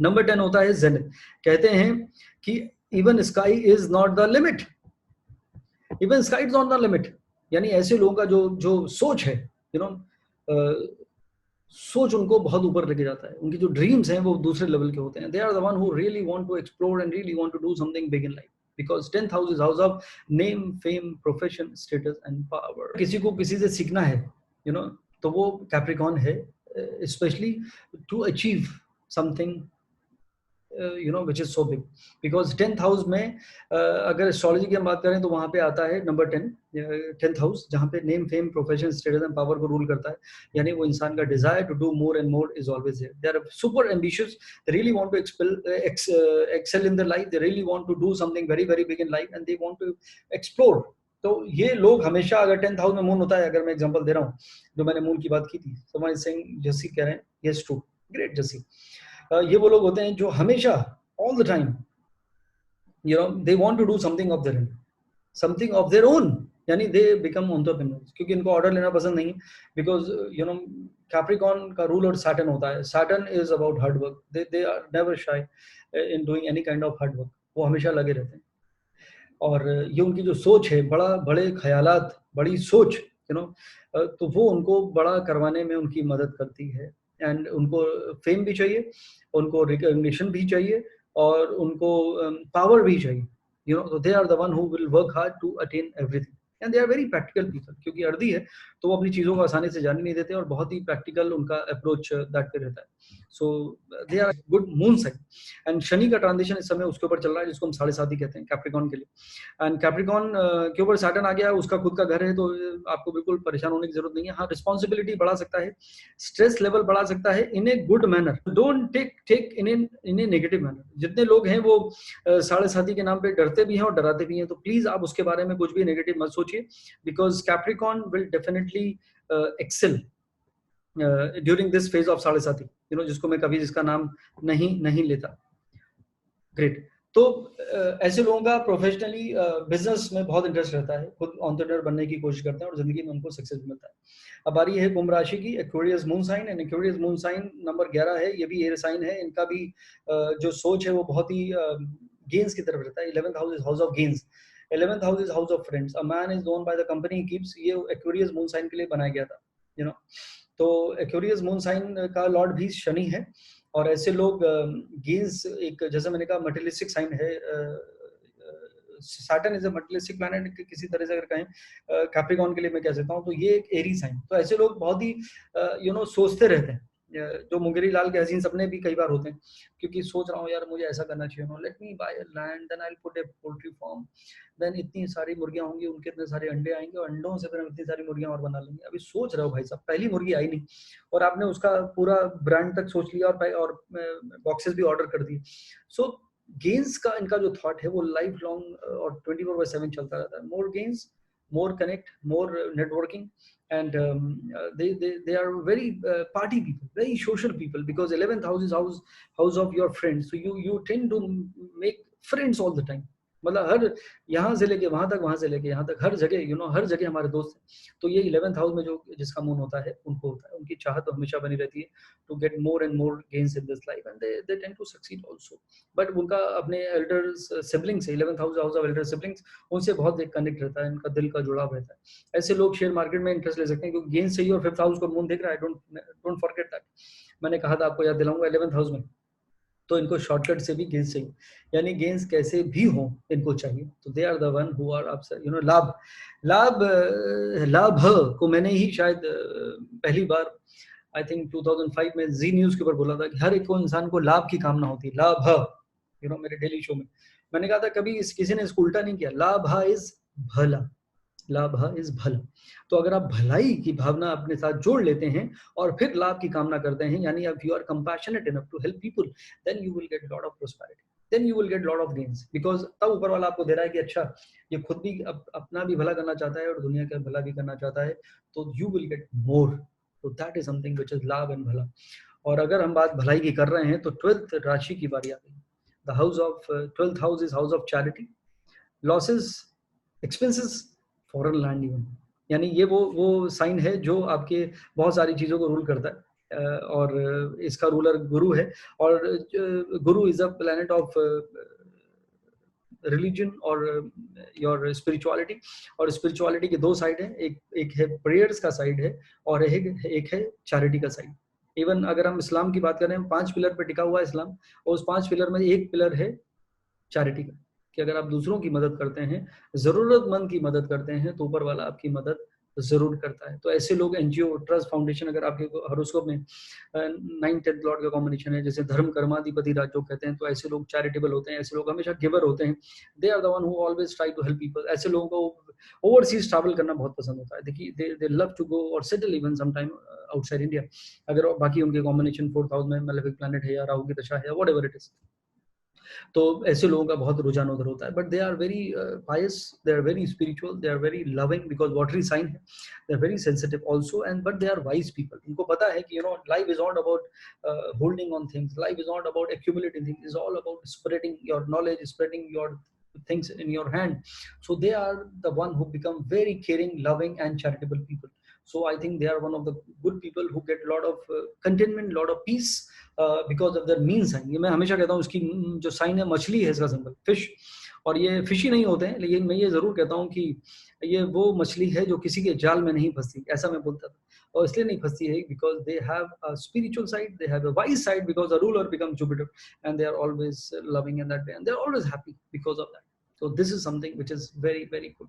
नंबर 10 होता है जेनिथ। कहते हैं कि even sky is not the limit, even sky is not the limit. यानी ऐसे लोगों का जो जो सोच है, यू नो, सोच उनको बहुत ऊपर लेके जाता है, उनकी जो ड्रीम्स हैं वो दूसरे लेवल के होते हैं। They are the one who really want to explore and really want to do something big in life, because 10th house is house of name, fame, profession, status and power. किसी को किसी से सीखना है, यू नो, तो वो कैप्रिकॉर्न है, specially to achieve something you know which is so big. Because 10th house में अगर एस्ट्रोलॉजी की हम बात करें तो वहां पे आता है नंबर 10, 10th हाउस, जहां पे name, fame, profession, status and power को रूल करता है। यानी वो इंसान का desire to do more and more is always there. They are super ambitious, they really want to excel in their life, they really want to do something very very big in life, and they want to explore. तो ये लोग हमेशा, अगर 10th हाउस में मून होता है, अगर मैं एग्जांपल दे रहा हूँ, जो मैंने मून की बात की थी, समझ सिंह जस्सी कह रहे हैं, यस ट्रू, ग्रेट जस्सी। ये वो लोग होते हैं जो हमेशा all the time, you know, they want to do something of their own, something of their own, यानी they become entrepreneurs, क्योंकि इनको ऑर्डर लेना पसंद नहीं है। बिकॉज यू नो कैप्रिकॉर्न का रूलर सैटर्न होता है, Saturn is about hard work, they are never shy in doing any kind of hard work, वो हमेशा लगे रहते हैं। और ये उनकी जो सोच है, बड़े ख्यालात, बड़ी सोच, यू नो, तो वो उनको बड़ा करवाने में उनकी मदद करती है। एंड उनको फेम भी चाहिए, उनको रिकॉग्निशन भी चाहिए, और उनको पावर भी चाहिए, यू नो। तो they are the one who will work hard to attain everything, and they are very practical people. क्योंकि अर्दी है तो वो अपनी चीज़ों को आसानी से जाने नहीं देते, और बहुत ही प्रैक्टिकल उनका अप्रोच दैट पे रहता है। So they are good moon sign. And Shani का ट्रांजिशन इस समय उसके ऊपर चल रहा है, जिसको हम 7.5 कहते हैं कैप्रिकॉर्न के लिए। एंड कैप्रिकॉर्न के ऊपर सैटर्न आ गया, उसका खुद का घर है, तो आपको बिल्कुल परेशान होने की जरूरत नहीं है। हाँ, रिस्पॉन्सिबिलिटी बढ़ा सकता है, स्ट्रेस लेवल बढ़ा सकता है, in a good manner, don't take in a negative manner. जितने लोग हैं वो 7.5 के नाम पे डरते भी हैं और डराते भी हैं, तो प्लीज आप उसके बारे में कुछ भी नेगेटिव मत सोचिए, because Capricorn will definitely excel during this phase of 7.5, you know, जिसको मैं कभी जिसका नाम नहीं लेता। ग्रेट। तो ऐसे लोगों का प्रोफेशनली बिजनेस में बहुत इंटरेस्ट रहता है, खुद एंटरप्रेन्योर बनने की कोशिश करते हैं और जिंदगी में उनको सक्सेस मिलता है। अब बारी है कुंभ राशि की, Aquarius moon sign, and Aquarius moon sign number 11 है, ये भी एयर साइन है। इनका भी जो सोच है वो बहुत ही गेन्स की तरफ रहता है। 11th house is house of gains, 11th house is house of friends, a man is known by the company he keeps. ये एक्वेरियस मून साइन के लिए बनाया गया था, यू नो। तो एक्वेरियस मून साइन का लॉर्ड भी शनि है, और ऐसे लोग गेन्स, एक जैसे मैंने कहा मटेरियलिस्टिक साइन है, Saturn is a materialistic planet किसी तरह से अगर कहें, कैप्रिकॉर्न के लिए मैं कह सकता हूँ। तो ये एक एरी साइन, तो ऐसे लोग बहुत ही यू नो सोचते रहते हैं, जो मुंगेरी लाल के हसीन सपने भी कई बार होते हैं, क्योंकि सोच रहा हूँ यार मुझे ऐसा करना चाहिए, no let me buy a land, then I will put a poultry farm, then इतनी सारी मुर्गियां होंगी, उनके इतने सारे अंडे आएंगे, और अंडों से फिर हम इतनी सारी मुर्गियां और बना लेंगे। अभी सोच रहे हो भाई साहब, पहली मुर्गी आई नहीं, और आपने उसका पूरा ब्रांड तक सोच लिया, और बॉक्सेस भी ऑर्डर कर दिए। सो गेन्स का इनका जो थॉट है वो लाइफ लॉन्ग और 24/7 चलता रहता है। मोर gains, more connect, more networking, and they are very party people, very social people, because 11th house is house of your friends, so you tend to make friends all the time, मतलब हर यहाँ से लेके वहां तक, वहां से लेके यहाँ तक, हर जगह हर जगह हमारे दोस्त हैं। तो ये 11th हाउस में जो जिसका मून होता है उनको होता है, उनकी चाहत तो हमेशा बनी रहती है to get more and more gains in this life and they tend to succeed also. But उनका अपने elders siblings, 11th house house of elder siblings, उनसे बहुत एक कनेक्ट रहता है, उनका दिल का जुड़ाव रहता है। ऐसे लोग शेयर मार्केट में इंटरेस्ट ले सकते हैं क्योंकि गेंस चाहिए और 5th हाउस को मून देख रहा है। Don't forget that. मैंने कहा था, आपको याद दिलाऊंगा, 11th हाउस में तो इनको शॉर्टकट से भी गेंस चाहिए, यानी गेंस कैसे भी हो इनको चाहिए। तो they are the one who are लाभ लाभ लाभ को मैंने ही शायद पहली बार आई थिंक 2005 में जी न्यूज के ऊपर बोला था कि हर एक को इंसान को लाभ की कामना होती है। लाभ मेरे डेली शो में मैंने कहा था, कभी किसी ने इसको उल्टा नहीं किया। लाभ इज भला, लाभ इज भला। तो अगर आप भलाई की भावना अपने साथ जोड़ लेते हैं और फिर लाभ की कामना करते हैं, यानी if you are compassionate enough to help people, then you will get lot of prosperity, then you will get lot of gains, because तब ऊपर वाला आपको दे रहा है कि अच्छा, ये खुद भी अपना भी भला करना चाहता है और दुनिया का भला भी करना चाहता है, तो you will get more। तो that is something which is लाभ एंड भला। और अगर हम बात भलाई की कर रहे हैं तो 12th राशि की बारी आ गई। The house of 12th house is house of charity, losses, expenses, foreign land even. यानी ये वो साइन है जो आपके बहुत सारी चीजों को रूल करता है, और इसका रूलर गुरु है। और गुरु is a planet of religion और योर स्पिरिचुअलिटी। और स्पिरिचुअलिटी के दो साइड है, एक है प्रेयर्स का साइड है और एक है चैरिटी का साइड। इवन अगर हम इस्लाम की बात करें, 5 पिलर पर टिका हुआ है इस्लाम, और उस 5 पिलर में एक पिलर है चैरिटी का, कि अगर आप दूसरों की मदद करते हैं, जरूरतमंद की मदद करते हैं, तो ऊपर वाला आपकी मदद जरूर करता है। तो ऐसे लोग, एनजीओ, ट्रस्ट, फाउंडेशन, अगर आपके हॉरोस्कोप में 9th-10th लॉर्ड का कॉम्बिनेशन है, जैसे धर्म कर्माधिपति राज जो कहते हैं, तो ऐसे लोग चैरिटेबल होते हैं, ऐसे लोग हमेशा गिवर होते हैं। They are the one who always try to help people. ऐसे लोगों को ओवरसीज ट्रैवल करना बहुत पसंद होता है। देखिए, दे लव टू गो और settle even some time outside India. अगर बाकी उनके कॉम्बिनेशन 4th हाउस में मैलेफिक प्लैनेट है या राहु की दशा है, व्हाटएवर इट इज, तो ऐसे लोगों का बहुत रुझान उधर होता है। But they are very pious, they are very spiritual, they are very loving, because watery sign है, they are very sensitive also, and but they are wise people. उनको पता है कि life is not about holding on things, life is not about accumulating things, is all about spreading your knowledge, spreading your things in your hand. So they are the one who become very caring, loving and charitable people. So I think they are one of the good people who get a lot of contentment, lot of peace because of their mean sign. ये मैं हमेशा कहता हूँ, उसकी जो साइन है मछली है, इसका सिंबल फिश, और ये फिशी नहीं होते हैं, लेकिन मैं ये जरूर कहता हूँ कि ये वो मछली है जो किसी के जाल में नहीं फंसती, ऐसा मैं बोलता था। और इसलिए नहीं फंसती है because they have a spiritual side, they have a wise side, because the ruler become Jupiter and they are always loving in that way and they are always happy because of that. तो this is something which is very very good.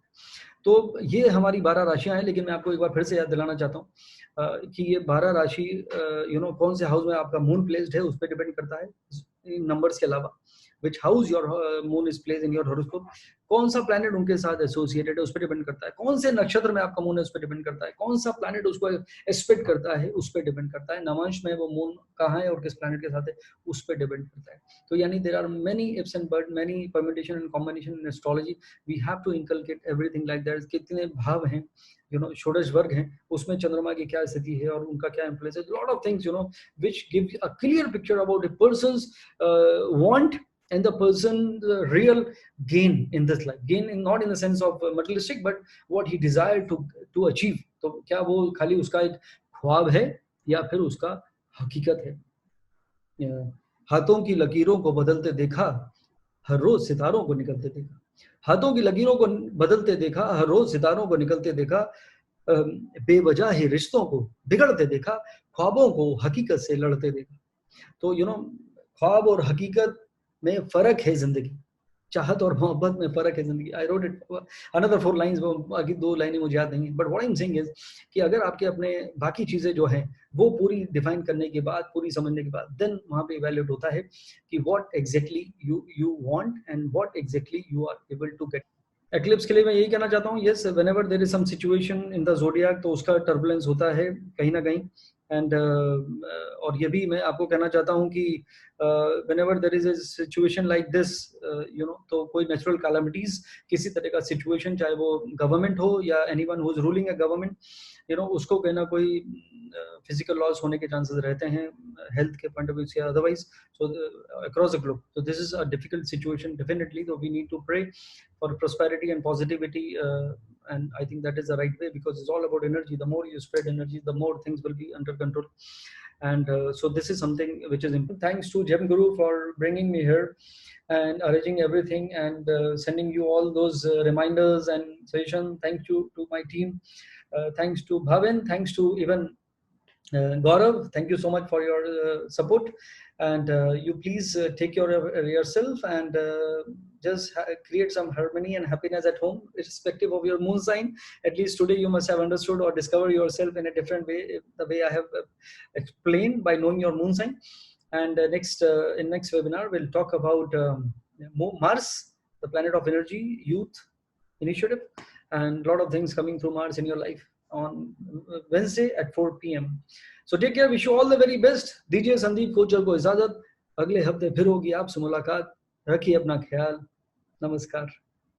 तो ये हमारी 12 राशियां हैं, लेकिन मैं आपको एक बार फिर से याद दिलाना चाहता हूँ कि ये 12 राशि कौन से हाउस में आपका मून प्लेस्ड है उस पर डिपेंड करता है, नंबर्स के अलावा। विच house your moon is placed in your horoscope, कौन सा प्लैनेट उनके साथ एसोसिएटेड है उस पर डिपेंड करता है, कौन से नक्षत्र में आपका मून है उस पर डिपेंड करता है, कौन सा प्लैनेट उसको एस्पेक्ट करता है उस पर डिपेंड करता है, नवांश में वो मून कहाँ है और किस प्लैनेट के साथ है उस पर डिपेंड करता है। तो यानी there are many ifs and but, many permutation and combination in astrology. We have to inculcate everything like that. कितने भाव हैं, षोडश वर्ग हैं, उसमें चंद्रमा की क्या स्थिति है और उनका क्या इन्फ्लुएंस है, lot of things which give a clear picture about a person's want and the person's real gain in this life. Gain not in the sense of materialistic, but what he desired to achieve. तो क्या वो खाली उसका एक ख्वाब है या फिर उसका हकीकत है। हाथों की लकीरों को बदलते देखा, हर रोज सितारों को निकलते देखा। हाथों की लकीरों को बदलते देखा, हर रोज सितारों को निकलते देखा, बेवजह ही रिश्तों को बिगड़ते देखा, ख्वाबों को हकीकत से लड़ते देखा। तो ख्वाब और हकीकत में फर्क है जिंदगी, चाहत और मोहब्बत में फर्क है जिंदगी। I wrote it another 4 lines, बाकी 2 लाइनें मुझे याद नहीं, but what I am saying is कि अगर आपके अपने बाकी चीजें जो हैं वो पूरी डिफाइन करने के बाद, पूरी समझने के बाद, देन वहां पे इवैल्यूएट होता है कि what exactly you want and what exactly you are able to get. Eclipse के लिए मैं यही कहना चाहता हूँ, yes whenever there is some situation in the zodiac, तो उसका टर्बुलेंस होता है कहीं ना कहीं, एंड और ये भी मैं आपको कहना चाहता हूँ कि whenever there is a situation like this, तो कोई नेचुरल कैलामिटीज, किसी तरह का सिचुएशन, चाहे वो गवर्नमेंट हो या anyone who is ruling a government, उसको कहना कोई फिजिकल लॉस होने के चांसेस रहते हैं, हेल्थ के पॉइंट ऑफ व्यू से otherwise, so across the globe. So this is a difficult situation definitely, so we need to pray for prosperity and positivity, and I think that is the right way, because it's all about energy. The more you spread energy, the more things will be under control. And so this is something which is important. Thanks to Gem Guru for bringing me here and arranging everything, and sending you all those reminders and suggestions. Thank you to my team. Thanks to Bhavin. Thanks to even Gaurav, thank you so much for your support, and you please take care of yourself, and just create some harmony and happiness at home, irrespective of your moon sign. At least today you must have understood or discovered yourself in a different way, the way I have explained, by knowing your moon sign. And in next webinar we'll talk about Mars, the planet of energy, youth, initiative, and a lot of things coming through Mars in your life on Wednesday at 4 p.m. So take care, wish you all the very best. दीजिए संदीप कोचर को इजाजत, अगले हफ्ते फिर होगी आपसे मुलाकात. रखिए अपना ख्याल. नमस्कार.